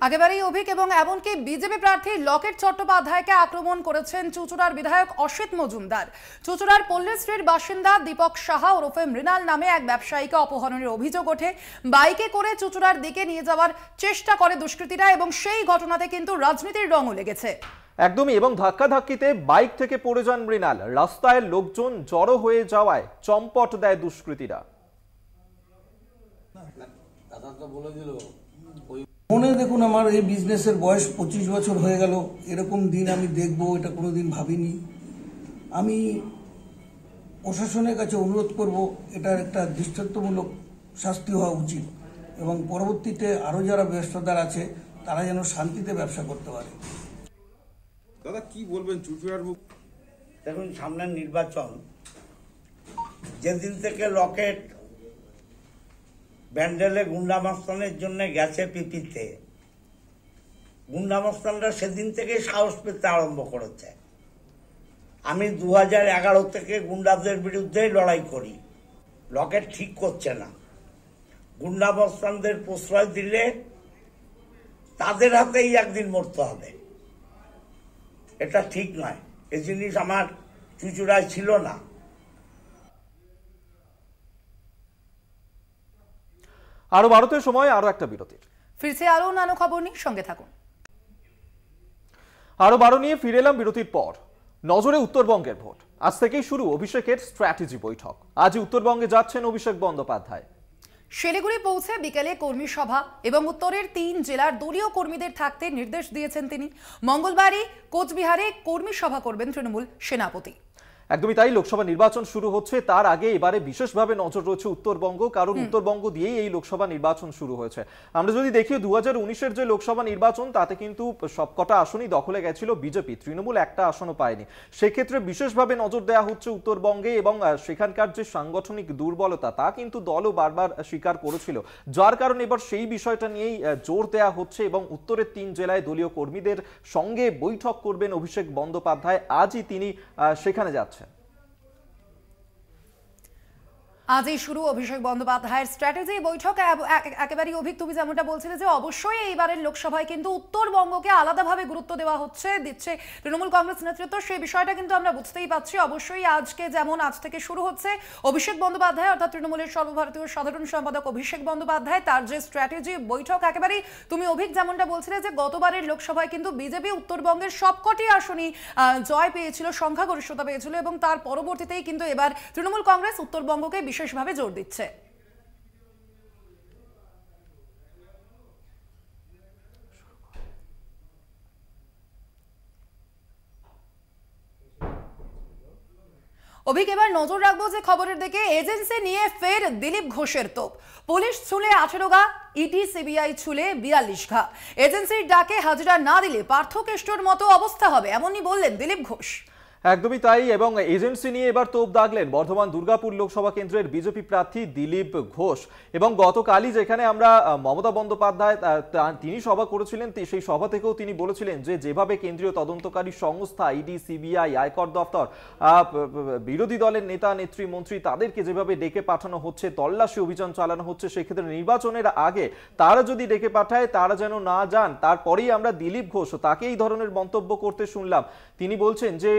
Speaker 2: একেবারেই অভিক এবং এমনকি বিজেপি প্রার্থী লকেট চট্টোপাধ্যায়কে আক্রমণ করেছেন চুঁচুড়ার বিধায়ক অসিত মজুমদার। চুঁচুড়ার পল্লীশ্রীর বাসিন্দা দীপক সাহা ওরফে মৃণাল নামে এক ব্যবসায়ীকে অপহরণের অভিযোগ ওঠে। বাইকে করে চুঁচুড়ার দিকে নিয়ে যাওয়ার চেষ্টা করে দুষ্কৃতীরা এবং সেই ঘটনাতে কিন্তু রাজনীতির রঙও লেগেছে।
Speaker 1: একদমই, এবং ধাক্কাধাক্কিতে বাইক থেকে পড়ে যান মৃণাল। রাস্তায় লোকজন জড়ো হয়ে যাওয়ায় চম্পট দেয় দুষ্কৃতীরা।
Speaker 9: মনে দেখুন, আমার এই বিজনেসের বয়স 25 বছর হয়ে গেল, এরকম দিন আমি দেখবো এটা কোনোদিন ভাবিনি। আমি প্রশাসনের কাছে অনুরোধ করব, এটার একটা দৃষ্টান্তমূলক শাস্তি হওয়া উচিত এবং পরবর্তীতে আরও যারা ব্যবসাদার আছে তারা যেন শান্তিতে ব্যবসা করতে পারে।
Speaker 10: দাদা কি বলবেন চুঁচুড়ার মুখ?
Speaker 11: দেখুন, সামনের নির্বাচন, যেদিন থেকে লকেট ব্যান্ডেলে গুন্ডামস্তানের জন্য গেছে পিপিতে, গুন্ডামস্তানরা সেদিন থেকে সাহস পেতে আরম্ভ করেছে। আমি 2011 থেকে গুন্ডাদের বিরুদ্ধেই লড়াই করি। লকেট ঠিক করছে না, গুন্ডামস্তানদের প্রশ্রয় দিলে তাদের হাতেই একদিন মরতে হবে, এটা ঠিক নয়। এই জিনিস আমার চুঁচুড়ায় ছিল না।
Speaker 1: আরো ভারতের সময় আরো একটা বিরতির,
Speaker 2: ফিরছে আরো অন্যান্য খবর নিয়ে, সঙ্গে থাকুন।
Speaker 1: আরো 12 নিয়ে ফিরে এলাম বিরতির পর। নজরে উত্তরবঙ্গের ভোট। আজ থেকেই শুরু অভিষেকের স্ট্র্যাটেজি বৈঠক। আজ উত্তরবঙ্গে যাচ্ছেন অভিষেক বন্দ্যোপাধ্যায়।
Speaker 2: শিলিগুড়ি পৌঁছে বিকেলে কর্মী সভা এবং উত্তরের 3 জেলার দলীয় কর্মীদের থাকতে নির্দেশ দিয়েছেন তিনি। মঙ্গলবারই কোচবিহারে কর্মী সভা করবেন তৃণমূল সেনাপতি।
Speaker 1: একদমই তাই, লোকসভা নির্বাচন শুরু হচ্ছে, তার আগে এবারে বিশেষভাবে নজর রয়েছে উত্তরবঙ্গ, কারণ উত্তরবঙ্গ দিয়েই এই লোকসভা নির্বাচন শুরু হয়েছে। আমরা যদি দেখি 2019-এর যে লোকসভা নির্বাচন, তাতে কিন্তু সবকটা আসনই দখলে গেছিল বিজেপি, তৃণমূল একটা আসনও পায়নি। সেক্ষেত্রে বিশেষভাবে নজর দেওয়া হচ্ছে উত্তরবঙ্গে এবং সেখানকার যে সাংগঠনিক দুর্বলতা তা কিন্তু দলও বারবার স্বীকার করেছিল, যার কারণে এবার সেই বিষয়টা নিয়েই জোর দেওয়া হচ্ছে এবং উত্তরের 3 জেলায় দলীয় কর্মীদের সঙ্গে বৈঠক করবেন অভিষেক বন্দ্যোপাধ্যায়। আজই তিনি সেখানে যাচ্ছেন।
Speaker 2: আজই শুরু অভিষেক বন্দ্যোপাধ্যায়ের স্ট্র্যাটেজি বৈঠক। একেবারেই অভিক, তুমি যেমনটা বলছিলে যে অবশ্যই এইবারের লোকসভায় কিন্তু উত্তরবঙ্গকে আলাদাভাবে গুরুত্ব দেওয়া দিচ্ছে তৃণমূল কংগ্রেস নেতৃত্ব, সেই বিষয়টা কিন্তু আমরা বুঝতেই পাচ্ছি। অবশ্যই আজকে যেমন আজ থেকে শুরু হচ্ছে অভিষেক বন্দ্যোপাধ্যায় অর্থাৎ তৃণমূলের সর্বভারতীয় সাধারণ সম্পাদক অভিষেক বন্দ্যোপাধ্যায়, তার যে স্ট্র্যাটেজি বৈঠক। একেবারেই তুমি অভিক যেমনটা বলছিলে যে গতবারের লোকসভায় কিন্তু বিজেপি উত্তরবঙ্গের সবকটি আসনই জয় পেয়েছিল, সংখ্যাগরিষ্ঠতা পেয়েছিল এবং তার পরবর্তীতেই কিন্তু এবার তৃণমূল কংগ্রেস উত্তরবঙ্গকে বিশেষভাবে জোর দিচ্ছে। অভিক, এবার নজর রাখবো যে খবরের দিকে। এজেন্সি নিয়ে ফের দিলীপ ঘোষের তোপ। পুলিশ ছুলে 18 ঘা, ইডি সিবিআই ছুলে 42 ঘা। এজেন্সির ডাকে হাজিরা না দিলে পার্থকেষ্টর মতো অবস্থা হবে, এমনই বললেন দিলীপ ঘোষ।
Speaker 1: একদমই তাই, এবং এজেন্সি নিয়ে এবার তোপ দাগলেন বর্ধমান দুর্গাপুর লোকসভা কেন্দ্রের বিজেপি প্রার্থী দিলীপ ঘোষ। এবং গতকালই যেখানে আমরা মমতা বন্দ্যোপাধ্যায় তিনি সভা করেছিলেন, সেই সভা থেকেও তিনি বলেছিলেন যে যেভাবে কেন্দ্রীয় তদন্তকারী সংস্থা ইডি সিবিআই আয়কর দপ্তর বিরোধী দলের নেতা নেত্রী মন্ত্রী তাদেরকে যেভাবে ডেকে পাঠানো হচ্ছে, তল্লাশি অভিযান চালানো হচ্ছে, সেক্ষেত্রে নির্বাচনের আগে তারা যদি ডেকে পাঠায় তারা যেন না যান। তারপরেই আমরা দিলীপ ঘোষ তাকে এই ধরনের মন্তব্য করতে শুনলাম। তিনি বলছেন যে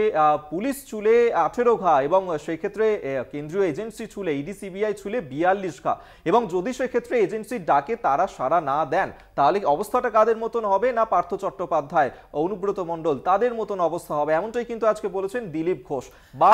Speaker 1: পুলিশ চুলে 18 ঘা এবং সেই ক্ষেত্রে কেন্দ্রীয় এজেন্সি চুলে ইডি সিবিআই চুলে 42 ঘা, এবং যদি সেক্ষেত্রে এজেন্সির ডাকে তারা সাড়া না দেন তাহলে অবস্থাটা কাদের মতন হবে? না পার্থ চট্টোপাধ্যায়, অনুব্রত মণ্ডল তাদের মতন অবস্থা হবে, এমনটাই কিন্তু আজকে বলেছেন দিলীপ ঘোষ।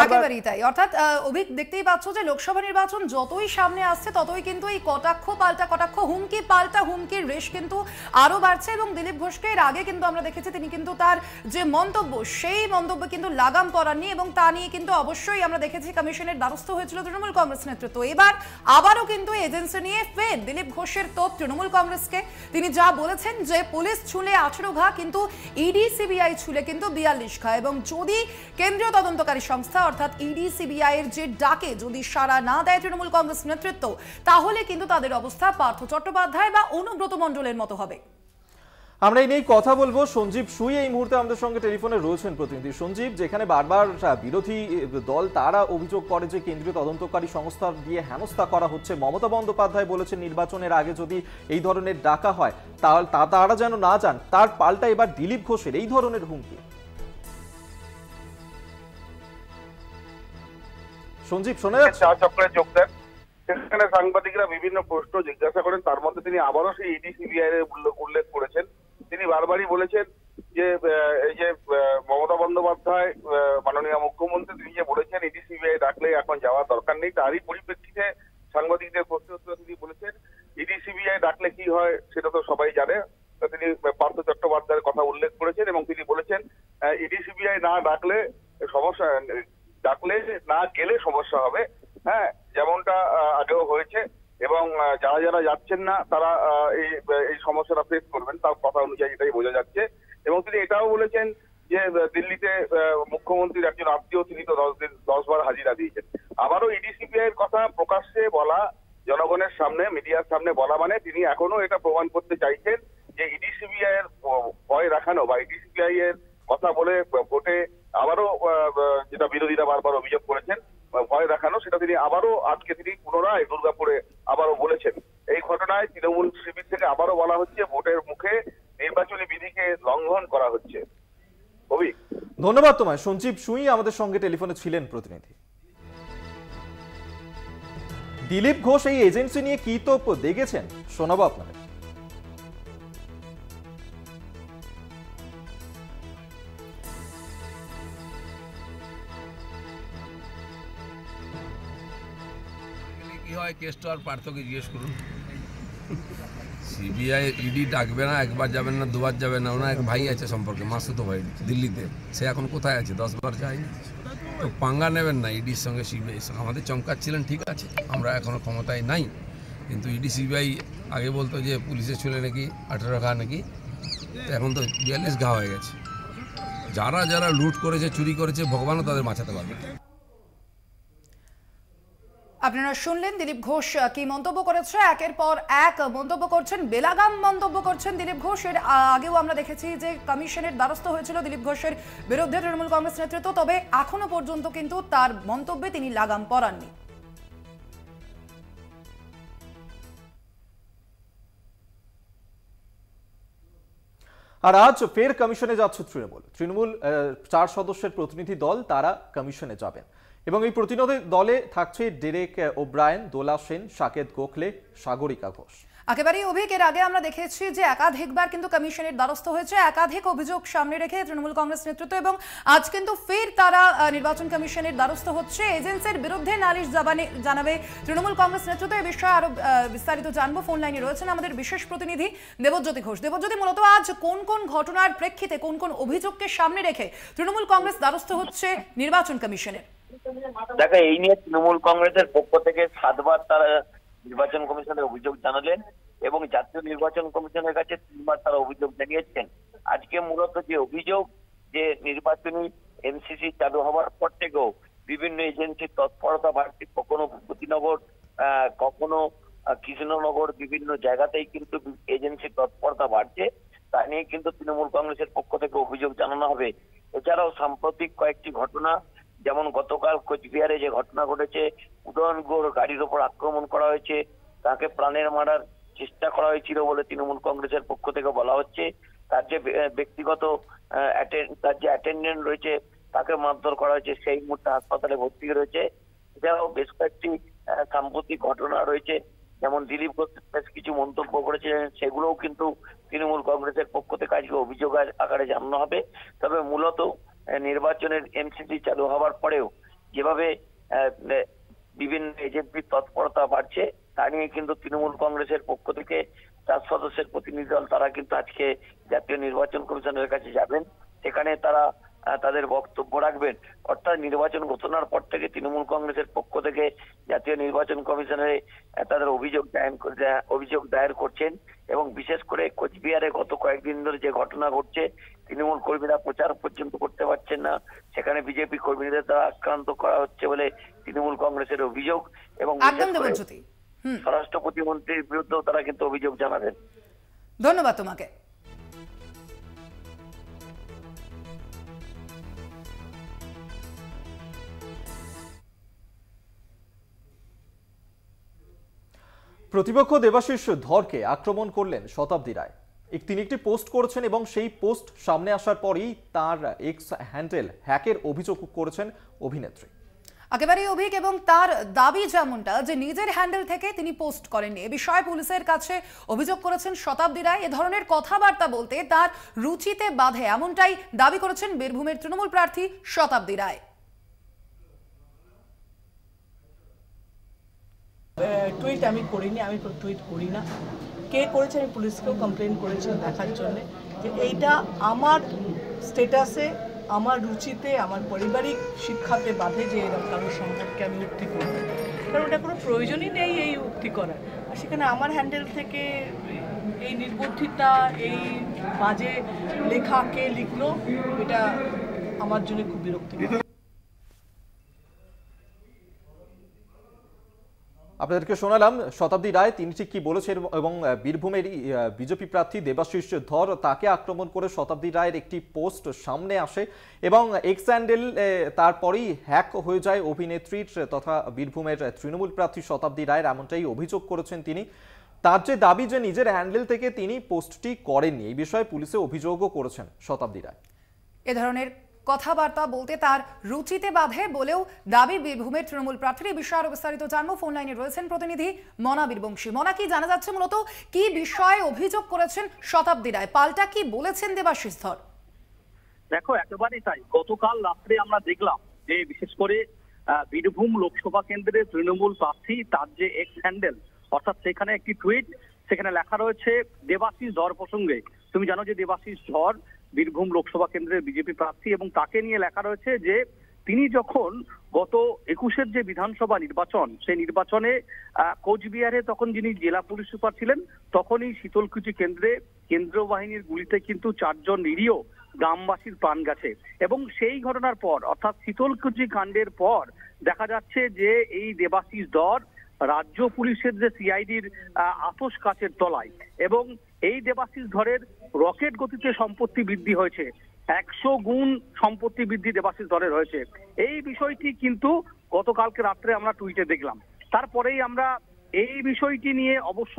Speaker 2: একেবারেই তাই। অর্থাৎ অভিক, দেখতেই পাচ্ছ যে লোকসভা নির্বাচন যতই সামনে আসছে ততই কিন্তু এই কটাক্ষ পাল্টা কটাক্ষ, হুমকি পাল্টা হুমকির রেশ কিন্তু আরো বাড়ছে। এবং দিলীপ ঘোষকে এর আগে কিন্তু আমরা দেখেছি তিনি কিন্তু তার যে মন্তব্য সেই মন্তব্য কিন্তু লাগাম পড়াননি, এবং তা নিয়ে কিন্তু অবশ্যই আমরা দেখেছি কমিশনের দ্বারস্থ হয়েছিল তৃণমূল কংগ্রেস নেতৃত্ব। এবার আবারও কিন্তু এজেন্সি নিয়ে ফের দিলীপ ঘোষের তোপ তৃণমূল কংগ্রেসকে। তিনি যা বলেছেন যে পুলিশ ছুলে 18 ঘা কিন্তু ইডি সিবিআই ছুলে কিন্তু 42 ঘা, এবং যদি কেন্দ্রীয় তদন্তকারী সংস্থা অর্থাৎ ইডি সিবিআই এর যে ডাকে যদি সাড়া না দেয় তৃণমূল কংগ্রেস নেতৃত্ব, তাহলে কিন্তু তাদের অবস্থা পার্থ চট্টোপাধ্যায় বা অনুব্রত মণ্ডলের মতো হবে।
Speaker 1: আমরা এই নিয়ে কথা বলবো। সঞ্জীব সুই এই মুহূর্তে আমাদের সঙ্গে টেলিফোনে রয়েছেন প্রতিনিধি। সঞ্জীব, যেখানে বারবার বিরোধী দল তারা অভিযোগ করে যে কেন্দ্রীয় তদন্তকারী সংস্থা দিয়ে হেনস্থা করা হচ্ছে, মমতা বন্দ্যোপাধ্যায় বলেছেন নির্বাচনের আগে যদি এই ধরনের ডাকা হয় তারা যেন না যান, তার পাল্টা এবার দিলীপ ঘোষের এই ধরনের হুমকি। সঞ্জীব শোনা যাচ্ছে?
Speaker 12: চা চক্রে যোগ দেন, সেখানে সাংবাদিকরা বিভিন্ন প্রশ্ন জিজ্ঞাসা করেন, তার মধ্যে তিনি আবারও সেই ইডি সিবিআই এর উল্লেখ করেছেন। তিনি বারবারই বলেছেন যে এই যে মমতা বন্দ্যোপাধ্যায় মাননীয় মুখ্যমন্ত্রী তিনি যে বলেছেন ইডি সিবিআই ডাকলে এখন যাওয়ার দরকার নেই, তারই পরিপ্রেক্ষিতে সাংবাদিকদের প্রশ্নের উত্তরে তিনি বলেছেন ইডি সিবিআই ডাকলে কি হয় সেটা তো সবাই জানে। তিনি পার্থ চট্টোপাধ্যায়ের কথা উল্লেখ করেছেন এবং তিনি বলেছেন ইডি সিবিআই না ডাকলে সমস্যা, ডাকলে না গেলে সমস্যা হবে, হ্যাঁ, যেমনটা আগেও হয়েছে, এবং যারা যারা যাচ্ছেন না তারা এই সমস্যাটা ফেস করবেন, তার কথা অনুযায়ী এটাই বোঝা যাচ্ছে। এবং তিনি এটাও বলেছেন যে দিল্লিতে মুখ্যমন্ত্রীর একজন আত্মীয়, তিনি তো 10 বার হাজিরা দিয়েছেন। আবারও ইডি সিবিআই এর কথা প্রকাশ্যে বলা, জনগণের সামনে মিডিয়ার সামনে বলা মানে তিনি এখনো এটা প্রমাণ করতে চাইছেন যে ইডি সিবিআই এর ভয় দেখানো বা ইডি সিবিআই এর কথা বলে ভোটে আবারও যেটা বিরোধীরা বারবার অভিযোগ করেছেন ভয় দেখানো, সেটা তিনি আবারও আজকে তিনি পুনরায় দুর্গাপুরে আবারও বলেছেন। এই ঘটনায় তৃণমূল শিবির থেকে আবারও বলা হচ্ছে ভোটের মুখে নির্বাচনী বিধিকে লঙ্ঘন করা হচ্ছে।
Speaker 1: ধন্যবাদ তোমায়। সঞ্জীব সুই আমাদের সঙ্গে টেলিফোনে ছিলেন প্রতিনিধি। দিলীপ ঘোষ এই এজেন্সি নিয়ে কি তো দেখেছেন শোনাবো আপনাদের।
Speaker 13: কি হয় কেসটা আর পার্থকে জিজ্ঞেস করুন। সিবিআই ইডি ডাকবে না, একবার যাবেন না, দুবার যাবেন না। ওনার এক ভাই আছে সম্পর্কে, মাসুতো ভাই, দিল্লিতে। সে এখন কোথায় আছে? 10 বার যায়নি। তো পাঙ্গা নেবেন না ইডির সঙ্গে সিবিআই সঙ্গে। আমাদের চমকাচ্ছিলেন, ঠিক আছে, আমরা এখনো ক্ষমতায় নাই, কিন্তু ইডি সিবিআই আগে বলতো যে পুলিশের ছেলে নাকি 18 ঘা নাকি, তো এখন তো 42 ঘা হয়ে গেছে। যারা যারা লুট করেছে, চুরি করেছে, ভগবানও তাদের বাঁচাতে পারবে।
Speaker 2: আপনারা শুনলেন দিলীপ ঘোষ কি মন্তব্য করেছে। একের পর এক মন্তব্য করছেন, বেলাগাম মন্তব্য করছেন দিলীপ ঘোষ। এর আগেও আমরা দেখেছি যে কমিশনের দ্বারস্থ হয়েছিল দিলীপ ঘোষের বিরুদ্ধে তৃণমূল কংগ্রেস নেতৃত্ব, তবে এখনো পর্যন্ত কিন্তু তার মন্তব্যে তিনি লাগাম পরাননি।
Speaker 1: আর আজ ফের কমিশনে যাচ্ছে তৃণমূল 4 সদস্যের প্রতিনিধি দল, তারা কমিশনে যাবেন এবং এই প্রতিনিধি দলে থাকছে ডেরেক ওব্রায়েন, দোলা সেন, সাকেত গোখলে, সাগরিকা ঘোষ।
Speaker 2: একেবারেই অভিযোগ এর আগে আমরা দেখেছি যে একাধিকবার কিন্তু কমিশনের দ্বারস্থ হয়েছে, একাধিক অভিযোগ সামনে রেখে তৃণমূল কংগ্রেস নেতৃত্ব, এবং আজ কিন্তু ফের তারা নির্বাচন কমিশনের দ্বারস্থ হচ্ছে। এজেন্সির বিরুদ্ধে নালিশ জানাবে তৃণমূল কংগ্রেস নেতৃত্ব। এই বিষয়ে আরো বিস্তারিত জানবো। ফোন লাইনে রয়েছেন আমাদের বিশেষ প্রতিনিধি দেবজ্যোতি ঘোষ। দেবজ্যোতি, মূলত আজ কোন কোন ঘটনার প্রেক্ষিতে, কোন কোন অভিযোগকে সামনে রেখে তৃণমূল কংগ্রেস দ্বারস্থ হচ্ছে নির্বাচন কমিশনের?
Speaker 14: দেখো, এই নিয়ে তৃণমূল কংগ্রেসের পক্ষ থেকে 7 বার তারা নির্বাচন কমিশনের অভিযোগ জানালেন এবং জাতীয় নির্বাচন কমিশনের কাছে 3 বার তারা অভিযোগ জানিয়েছেন। আজকে মূলত যে অভিযোগ, যে নির্বাচনী এমসিসি চালু হওয়ার পর থেকেও বিভিন্ন এজেন্সির তৎপরতা বাড়ছে, কখনো ভূপতিনগর, কখনো কৃষ্ণনগর, বিভিন্ন জায়গাতেই কিন্তু এজেন্সির তৎপরতা বাড়ছে। তা নিয়ে কিন্তু তৃণমূল কংগ্রেসের পক্ষ থেকে অভিযোগ জানানো হবে। এছাড়াও সাম্প্রতিক কয়েকটি ঘটনা, যেমন গতকাল কোচবিহারে যে ঘটনা ঘটেছে, উদয়ন গুহর গাড়ির ওপর আক্রমণ করা হয়েছে, তাকে প্রাণের মারার চেষ্টা করা হয়েছিল বলে তৃণমূল কংগ্রেসের পক্ষ থেকে বলা হচ্ছে। তার যে ব্যক্তিগত তার যে অ্যাটেন্ডেন্ট রয়েছে তাকে মারধর করা হয়েছে, সেই মুহূর্তে হাসপাতালে ভর্তি রয়েছে। এছাড়াও বেশ কয়েকটি সাম্প্রতিক ঘটনা রয়েছে, যেমন দিলীপ ঘোষ বেশ কিছু মন্তব্য করেছিলেন, সেগুলোও কিন্তু তৃণমূল কংগ্রেসের পক্ষ থেকে আজকে অভিযোগ আকারে জানানো হবে। তবে মূলত নির্বাচনের এমসিসি চালু হওয়ার পরেও যেভাবে বিভিন্ন এজেন্সির তৎপরতা বাড়ছে তা নিয়ে কিন্তু তৃণমূল কংগ্রেসের পক্ষ থেকে 4 সদস্যের প্রতিনিধি দল তারা কিন্তু আজকে জাতীয় নির্বাচন কমিশনের কাছে যাবেন, সেখানে তারা তাদের বক্তব্য রাখবেন। অর্থাৎ নির্বাচন ঘোষণার পর থেকে তৃণমূল কংগ্রেসের পক্ষ থেকে জাতীয় নির্বাচন কমিশনে তাদের অভিযোগ দায়ের করছেন। এবং বিশেষ করে কোচবিহারে গত কয়েকদিন ধরে যে ঘটনা ঘটছে, তৃণমূল কর্মীরা প্রচার পর্যন্ত করতে পারছেন না, সেখানে বিজেপি কর্মীদের দ্বারা আক্রান্ত করা হচ্ছে বলে তৃণমূল কংগ্রেসের অভিযোগ। এবং স্বরাষ্ট্র প্রতিমন্ত্রীর বিরুদ্ধেও তারা কিন্তু অভিযোগ জানাবেন।
Speaker 2: ধন্যবাদ তোমাকে।
Speaker 1: প্রতিপক্ষ দেবাশিস ধরকে আক্রমণ করলেন শতাব্দী রায়। তিনি একটি পোস্ট করেছেন এবং সেই পোস্ট সামনে আসার পরই তার এক্স হ্যান্ডেল হ্যাকের অভিযোগ করেছেন অভিনেত্রী।
Speaker 2: একেবারেই অভিক এবং তার দাবি যেমনটা যে নিজের হ্যান্ডেল থেকে তিনি পোস্ট করেননি। এ বিষয়ে পুলিশের কাছে অভিযোগ করেছেন শতাব্দী রায়। এ ধরনের কথাবার্তা বলতে তার রুচিতে বাধে, এমনটাই দাবি করেছেন বীরভূমের তৃণমূল প্রার্থী শতাব্দী রায়।
Speaker 15: টুইট আমি করিনি, আমি টুইট করি না। কে করেছে আমি পুলিশকেও কমপ্লেন করেছি দেখার জন্য যে এইটা আমার স্ট্যাটাসে, আমার রুচিতে, আমার পারিবারিক শিক্ষাতে বাধে যে এরকম কারোর সম্পর্কে আমি উক্তি করব, কারণ ওটা কোনো প্রয়োজনই নেই এই উক্তি করার। আর সেখানে আমার হ্যান্ডেল থেকে এই নির্বুদ্ধিতা, এই বাজে লেখা কে লিখলো, এটা আমার জন্য খুব বিরক্তিকর।
Speaker 1: আপনাদেরকে শোনালাম শতাব্দী রায় তিনি ঠিক কি বলেছেন এবং বীরভূমের বিজেপি প্রার্থী দেবাশিস ধর তাকে আক্রমণ করে শতাব্দী রায়ের একটি পোস্ট সামনে আসে এবং এক্স হ্যান্ডেল তারপরেই হ্যাক হয়ে যায় অভিনেত্রীর তথা বীরভূমের তৃণমূল প্রার্থী শতাব্দী রায়ের, এমনটাই অভিযোগ করেছেন তিনি। তার যে দাবি যে নিজের হ্যান্ডেল থেকে তিনি পোস্টটি করেননি, এই বিষয়ে পুলিশে অভিযোগও করেছেন শতাব্দী রায়।
Speaker 2: এ ধরনের কথাবার্তা বলতে তার রুচিতে বাধে বলেও দাবি বীরভূমের তৃণমূল প্রার্থীর। এই বিষয়ে আরো বিস্তারিত জানবো, ফোন লাইনে রয়েছেন প্রতিনিধি মনা বীরবংশী। মনা, কি জানা যাচ্ছে মূলত কি বিষয়ে অভিযোগ করেছেন শতাব্দী রায়, পাল্টা কি বলেছেন দেবাশিস ধর?
Speaker 16: দেখো, একেবারেই তাই। গতকাল রাত্রে আমরা দেখলাম যে বিশেষ করে বীরভূম লোকসভা কেন্দ্রের তৃণমূল প্রার্থী তার যে এক্স হ্যান্ডেল, অর্থাৎ সেখানে একটি টুইট, সেখানে লেখা রয়েছে দেবাশিস ধর প্রসঙ্গে। তুমি জানো যে দেবাশিস ধর বীরভূম লোকসভা কেন্দ্রের বিজেপি প্রার্থী এবং তাকে নিয়ে লেখা রয়েছে যে তিনি যখন গত 21-এর যে বিধানসভা নির্বাচন, সেই নির্বাচনে কোচবিহারে তখন যিনি জেলা পুলিশ সুপার ছিলেন, তখনই শীতলকুচি কেন্দ্রে কেন্দ্রীয় বাহিনীর গুলিতে কিন্তু 4 জন নিরীহ গ্রামবাসীর প্রাণ গেছে। এবং সেই ঘটনার পর, অর্থাৎ শীতলকুচি কাণ্ডের পর দেখা যাচ্ছে যে এই দেবাশিস ধর রাজ্য পুলিশের যে সিআইডির আতশ কাচের তলায়, এবং এই দেবাশিস ধরের রকেট গতিতে সম্পত্তি বৃদ্ধি হয়েছে, 100 গুণ সম্পত্তি বৃদ্ধি দেবাশিস ধরের হয়েছে। এই বিষয়টি কিন্তু গতকালকে রাত্রে আমরা টুইটে দেখলাম। তারপরেই আমরা এই বিষয়টি নিয়ে অবশ্য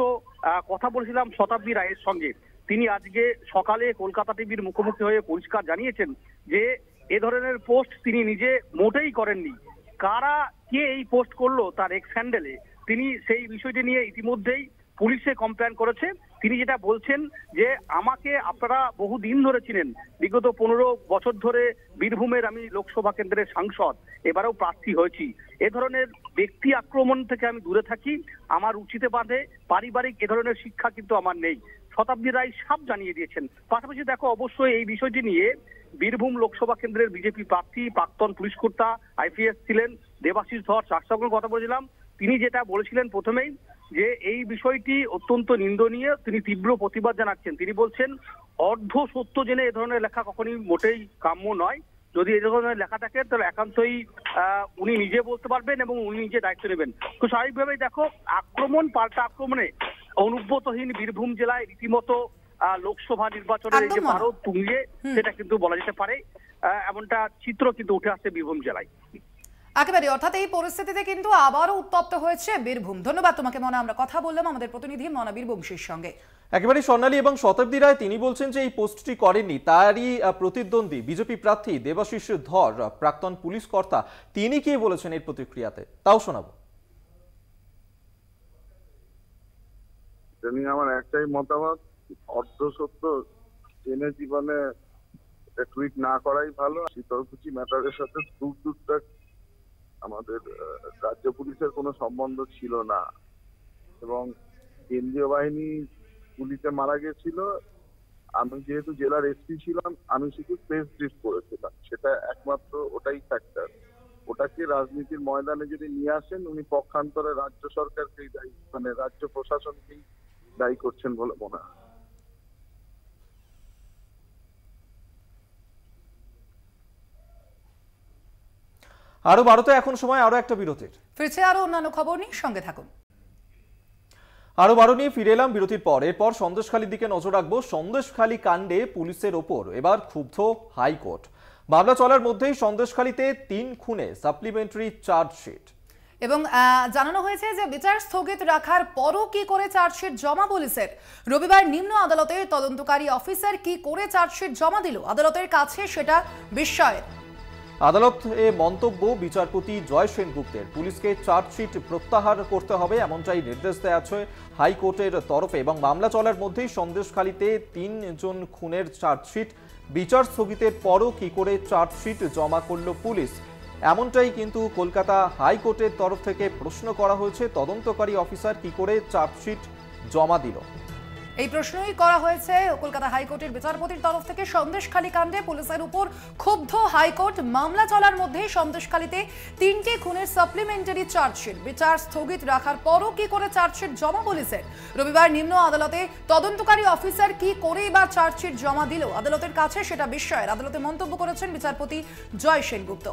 Speaker 16: কথা বলেছিলাম শতাব্দী রায়ের সঙ্গে। তিনি আজকে সকালে কলকাতা টিভির মুখোমুখি হয়ে পরিষ্কার জানিয়েছেন যে এ ধরনের পোস্ট তিনি নিজে মোটেই করেননি। কারা কে এই পোস্ট করলো তার এক্স হ্যান্ডেলে, তিনি সেই বিষয়টি নিয়ে ইতিমধ্যেই পুলিশে কমপ্লেন করেছে। তিনি যেটা বলছেন যে আমাকে আপনারা বহুদিন ধরে চিনেন, বিগত 15 বছর ধরে বীরভূমের আমি লোকসভা কেন্দ্রের সাংসদ, এবারেও প্রার্থী হয়েছি। এ ধরনের ব্যক্তি আক্রমণ থেকে আমি দূরে থাকি, আমার উচিতে বাঁধে, পারিবারিক এ ধরনের শিক্ষা কিন্তু আমার নেই, শতাব্দী রায় সাফ জানিয়ে দিয়েছেন। পাশাপাশি দেখো, অবশ্যই এই বিষয়টি নিয়ে বীরভূম লোকসভা কেন্দ্রের বিজেপি প্রার্থী প্রাক্তন পুলিশ কর্তা আইপিএস ছিলেন দেবাশিস ধর, তার সঙ্গে কথা বলেছিলাম। তিনি যেটা বলেছিলেন প্রথমেই যে এই বিষয়টি অত্যন্ত নিন্দনীয়, তিনি তীব্র প্রতিবাদ জানাচ্ছেন। তিনি বলছেন অর্ধ সত্য জেনে এ ধরনের লেখা কখনই মোটেই কাম্য নয়, যদি এই ধরনের লেখা থাকে তাহলে একান্তই উনি নিজে বলতে পারবেন এবং উনি নিজে দায়িত্ব নেবেন। তো স্বাভাবিকভাবেই দেখো, আক্রমণ পাল্টা আক্রমণে অনুব্রতহীন বীরভূম জেলায় রীতিমতো লোকসভা নির্বাচনের এই যে ভারত তুঙ্গে, সেটা কিন্তু বলা যেতে পারে, এমনটা চিত্র কিন্তু উঠে আসছে বীরভূম জেলায়।
Speaker 2: একেবারে, অর্থাৎ এই পরিস্থিতিতে কিন্তু আবারও উত্তপ্ত হয়েছে বীরভূম। ধন্যবাদ তোমাকে মনা। আমরা কথা বললাম আমাদের প্রতিনিধি মনা বীরবংশীর সঙ্গে।
Speaker 1: একেবারে স্বর্ণালী এবং শতাব্দী রায় তিনি বলছেন যে এই পোস্টটি করেননি, তারই প্রতিদ্বন্দ্বী বিজেপি প্রার্থী দেবাশিস ধর, প্রাক্তন পুলিশ কর্তা, তিনি কি বলেছেন এই প্রতিক্রিয়াতে, তাও শোনাবো।
Speaker 17: আমার একটাই মতামত, অর্ধসত্য জেনে জীবনে টুইট না করাই ভালো। শীতলকুচি ম্যাটারের সাথে দূরটা আমাদের রাজ্য পুলিশের কোনো সম্বন্ধ ছিল না, এবং কেন্দ্রীয় বাহিনী গুলিতে মারা গেছিল। আমি যেহেতু জেলার এসপি ছিলাম, আমি শুধু প্রেস ব্রিফ করেছিলাম, সেটা একমাত্র ওটাই ফ্যাক্টর। ওটাকে রাজনীতির ময়দানে যদি নিয়ে আসেন, উনি পক্ষান্তরে রাজ্য সরকারকেই দায়ী, মানে রাজ্য প্রশাসনকেই দায়ী করছেন বলে মনে হয়।
Speaker 1: আরো ভারতে এখন সময় আরো একটা বিরতির।
Speaker 2: ফিরছে আরো অন্যান্য খবর নিয়ে, সঙ্গে থাকুন।
Speaker 1: আরো বারো নিয়ে ফিরে এলাম বিরতির পর। এরপর সন্দেশখালীর দিকে নজর রাখবো। সন্দেশখালী কাণ্ডে পুলিশের ওপর এবার ক্ষুব্ধ হাইকোর্ট। মামলা চলার মধ্যেই সন্দেশখালীতে 3 খুনে সাপ্লিমেন্টারি চার্জশিট।
Speaker 2: এবং জানানো হয়েছে যে বিচার স্থগিত রাখার পরও কি করে চার্জশিট জমা পুলিশের। রবিবার নিম্ন আদালতের তদন্তকারী অফিসার কি করে চার্জশিট জমা দিল, আদালতের কাছে সেটা বিস্ময়ের।
Speaker 1: আদালতে মন্তব্য বিচারপতি জয় সেনগুপ্তের, পুলিশকে চার্জশিট প্রত্যাহার করতে হবে এমনটাই নির্দেশ দেওয়া আছে হাইকোর্টের তরফে। এবং মামলা চলার মধ্যেই সন্দেশখালীতে 3 জন খুনের চার্জশিট, বিচার স্থগিতের পরও কি করে চার্জশিট জমা করল পুলিশ, এমনটাই কিন্তু কলকাতা হাইকোর্টের তরফ থেকে প্রশ্ন করা হয়েছে। তদন্তকারী অফিসার কি করে চার্জশিট জমা দিল,
Speaker 2: এই প্রশ্নই করা হয়েছে কলকাতা হাইকোর্টের বিচারপতির তরফ থেকে। সন্দেশখালী কাণ্ডে পুলিশের উপর ক্ষুব্ধ হাইকোর্ট। মামলা চলার মধ্যেই সন্দেশখালীতে 3টে খুনের সাপ্লিমেন্টারি চার্জশিট, বিচার স্থগিত রাখার পরও কি করে চার্জশিট জমা পুলিশের। রবিবার নিম্ন আদালতে তদন্তকারী অফিসার কি করে এবার চার্জশিট জমা দিল, আদালতের কাছে সেটা বিস্ময়ের। আদালতে মন্তব্য করেছেন বিচারপতি জয় সেনগুপ্ত।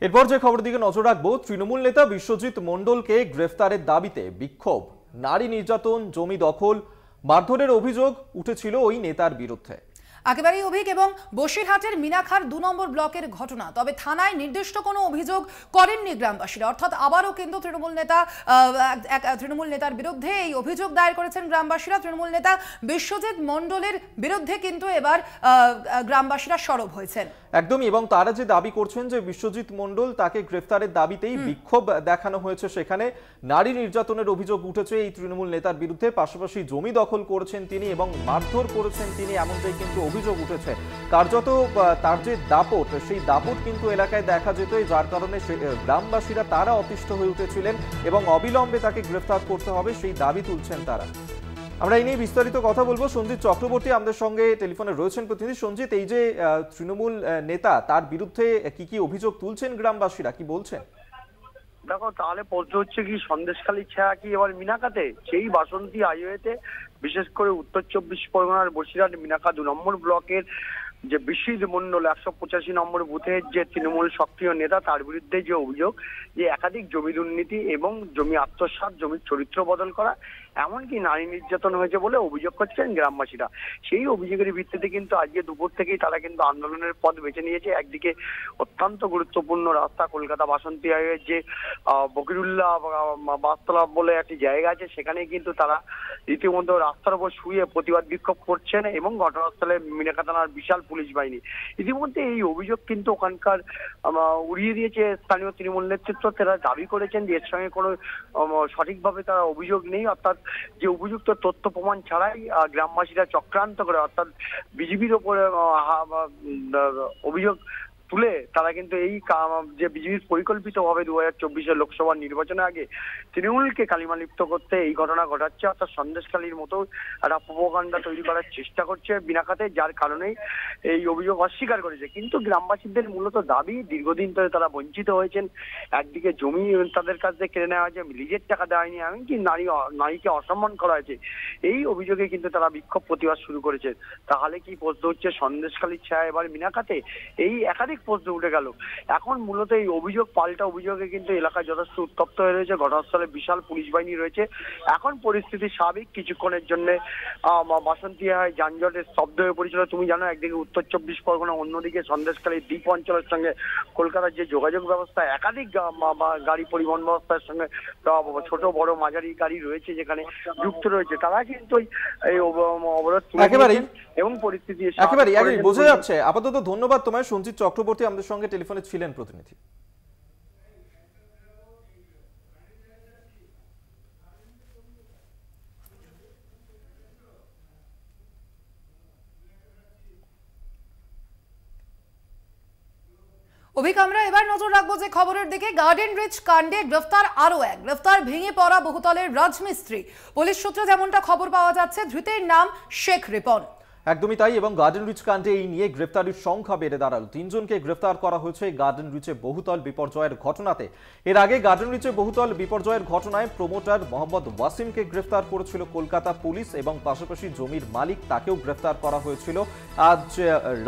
Speaker 1: এরপর যে খবর দিকে নজর রাখবো, তৃণমূল নেতা বিশ্বজিৎ মণ্ডলকে গ্রেফতারের দাবিতে বিক্ষোভ। নারী নির্যাতন, জমি দখল, মারধরের অভিযোগ উঠেছিল ওই নেতার বিরুদ্ধে।
Speaker 2: একেবারেই অভিযোগ এবং বসিরহাটের মিনাখার 2 নম্বর ব্লকের ঘটনা। তবে থানায় নির্দিষ্ট কোনো অভিযোগ করেননি গ্রামবাসীরা। অর্থাৎ আবারও কিন্তু তৃণমূল নেতার বিরুদ্ধে এই অভিযোগ দায়ের করেছেন গ্রামবাসীরা। তৃণমূল নেতা বিশ্বজিৎ মণ্ডলের বিরুদ্ধে কিন্তু এবার গ্রামবাসীরা সরব হয়েছেন
Speaker 1: একদমই। এবং তারা যে দাবি করছেন যে বিশ্বজিৎ মণ্ডল, তাকে গ্রেফতারের দাবিতেই বিক্ষোভ দেখানো হয়েছে সেখানে। নারী নির্যাতনের অভিযোগ উঠেছে এই তৃণমূল নেতার বিরুদ্ধে, পাশাপাশি জমি দখল করেছেন তিনি এবং মারধর করেছেন তিনি, এমনটাই কিন্তু অভিযোগ উঠেছে। কার্যত তার যে দাপট, সেই দাপট কিন্তু এলাকায় দেখা যেত, যার কারণে গ্রামবাসীরা তারা অতিষ্ঠ হয়ে উঠেছিলেন এবং অবিলম্বে তাকে গ্রেফতার করতে হবে সেই দাবি তুলছেন তারা। আমরা এই নিয়ে বিস্তারিত কথা বলবো। সঞ্জিত চক্রবর্তী আমাদের সঙ্গে টেলিফোনে রয়েছেন প্রতিনিধি। সঞ্জিত, এই যে তৃণমূল নেতা, তার বিরুদ্ধে কি কি অভিযোগ তুলছেন গ্রামবাসীরা, কি বলছেন?
Speaker 18: দেখো, তাহলে প্রশ্ন হচ্ছে কি সন্দেশখালী ছায়া কি এবার মিনাকাতে, সেই বাসন্তী হাইওয়েতে, বিশেষ করে উত্তর 24 পরগনার বসিরহাট মিনাকা 2 নম্বর ব্লকের যে বিশ্বজিৎ মণ্ডল 185 নম্বর বুথের যে তৃণমূল সক্রিয় নেতা, তার বিরুদ্ধে যে অভিযোগ যে একাধিক জমি দুর্নীতি এবং জমি আত্মসাৎ, জমির চরিত্র বদল করা, এমনকি নারী নির্যাতন হয়েছে বলে অভিযোগ করছেন গ্রামবাসীরা। সেই অভিযোগের ভিত্তিতে কিন্তু আজকে দুপুর থেকেই তারা কিন্তু আন্দোলনের পথ বেছে নিয়েছে। একদিকে অত্যন্ত গুরুত্বপূর্ণ রাস্তা কলকাতা বাসন্তী হাইওয়ের যে বকিরুল্লাহ বাসতলা বলে একটি জায়গা আছে, সেখানে কিন্তু তারা রীতিমতো রাস্তার উপর শুয়ে প্রতিবাদ বিক্ষোভ করছেন এবং ঘটনাস্থলে মিনাকা থানার বিশাল পুলিশ বাহিনী। ইতিমধ্যে এই অভিযোগ কিন্তু ওখানকার উড়িয়ে দিয়েছে স্থানীয় তৃণমূল নেতৃত্ব। তারা দাবি করেছেন যে এর সঙ্গে কোনো সঠিকভাবে তারা অভিযোগ নেই, অর্থাৎ যে উপযুক্ত তথ্য প্রমাণ ছাড়াই গ্রামবাসীরা চক্রান্ত করে, অর্থাৎ বিজেপির ওপরে অভিযোগ তুলে তারা কিন্তু এই যে বিজেপির পরিকল্পিতভাবে 2024 লোকসভা নির্বাচনের আগে তৃণমূলকে কালিমালিপ্ত করতে এই ঘটনা ঘটাচ্ছে, অর্থাৎ সন্দেশখালীর মতো একটা প্রোপাগান্ডা তৈরি করার চেষ্টা করছে বিনাকাতে, যার কারণেই এই অভিযোগ অস্বীকার করেছে। কিন্তু গ্রামবাসীদের মূলত দাবি, দীর্ঘদিন ধরে তারা বঞ্চিত হয়েছেন, একদিকে জমি তাদের কাছ থেকে কেড়ে নেওয়া হয়েছে, লিজের টাকা দেওয়া হয়নি, এমনকি নারীকে অসম্মান করা হয়েছে, এই অভিযোগে কিন্তু তারা বিক্ষোভ প্রতিবাদ শুরু করেছে। তাহলে কি প্রশ্ন হচ্ছে সন্দেশখালীর ছায়া এবার মিনাকাতে? এই একাধিক প্রশ্ন উঠে গেল। এখন মূলত এই অভিযোগ পাল্টা অভিযোগে কিন্তু এলাকায় যথেষ্ট উত্তপ্ত হয়ে রয়েছে, ঘটনাস্থলে বিশাল পুলিশ বাহিনী রয়েছে। এখন পরিস্থিতি স্বাভাবিক, কিছুক্ষণের জন্য বাসন্তী হয় যানজটের শব্দ হয়ে পড়েছিল। তুমি জানো একদিকে উত্তর 24 পরগনা, অন্যদিকে সন্দেশখালীর দ্বীপ অঞ্চলের সঙ্গে কলকাতার যে যোগাযোগ ব্যবস্থা, একাধিক গাড়ি পরিবহন ব্যবস্থার সঙ্গে ছোট বড় মাঝারি গাড়ি রয়েছে যেখানে যুক্ত রয়েছে, তারা কিন্তু এই অবরোধ এবং পরিস্থিতি
Speaker 1: একেবারেই বোঝা যাচ্ছে। আপাতত ধন্যবাদ তোমায়। সঞ্জিত চক্রবর্তী আমাদের সঙ্গে টেলিফোনে ছিলেন প্রতিনিধি।
Speaker 2: অভিক, আমরা এবার নজর রাখবো যে খবরের দিকে। গার্ডেন রিচ কাণ্ডে গ্রেফতার আরো এক, গ্রেফতার ভেঙে পড়া বহুতলের রাজমিস্ত্রি। পুলিশ সূত্রে যেমনটা খবর পাওয়া যাচ্ছে, ধৃতের নাম শেখ রিপন।
Speaker 1: একদমই তাই, এবং গার্ডেন রিচ কাণ্ডে এই নিয়ে গ্রেফতারির সংখ্যা বেড়ে দাঁড়ালো। 3 জনকে গ্রেফতার করা হয়েছে গার্ডেন রিচে বহুতল বিপর্যয়ের ঘটনাতে। এর আগে গার্ডেন রিচে বহুতল বিপর্যয়ের ঘটনায় প্রমোটার মোহাম্মদ ওয়াসিমকে গ্রেফতার করেছিল কলকাতা পুলিশ, এবং পাশাপাশি জমির মালিক তাকেও গ্রেফতার করা হয়েছিল। আজ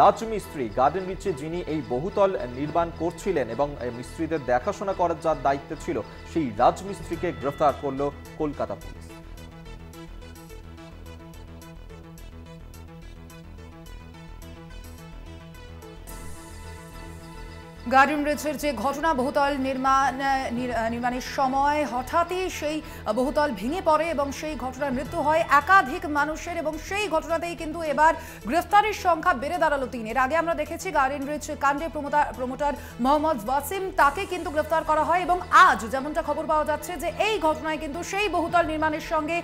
Speaker 1: রাজমিস্ত্রি গার্ডেন রিচে যিনি এই বহুতল নির্মাণ করছিলেন এবং মিস্ত্রিদের দেখাশোনা করার যার দায়িত্ব ছিল, সেই রাজমিস্ত্রিকে গ্রেফতার করল কলকাতা পুলিশ।
Speaker 2: গার্ডেন রিচের যে ঘটনা, বহুতল নির্মাণের সময় হঠাৎই সেই বহুতল ভেঙে পড়ে এবং সেই ঘটনায় মৃত্যু হয় একাধিক মানুষের, এবং সেই ঘটনাতেই কিন্তু এবার গ্রেফতারের সংখ্যা বেড়ে দাঁড়ালো 3। এর আগে আমরা দেখেছি গার্ডেন রিচ কাণ্ডে প্রমোটার মোহাম্মদ ওয়াসিম, তাকে কিন্তু গ্রেফতার করা হয়। এবং আজ যেমনটা খবর পাওয়া যাচ্ছে যে এই ঘটনায় কিন্তু সেই বহুতল নির্মাণের সঙ্গে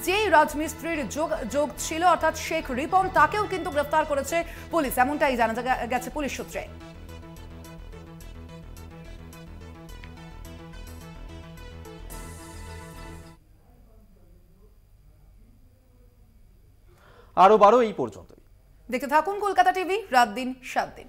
Speaker 2: যেই রাজমিস্ত্রির যোগ ছিল, অর্থাৎ শেখ রিপন, তাকেও কিন্তু গ্রেফতার করেছে পুলিশ, এমনটাই জানা গেছে পুলিশ সূত্রে।
Speaker 1: আরো 12 এই পর্যন্তই।
Speaker 2: দেখতে থাকুন কলকাতা টিভি, রাত দিন 7 দিন।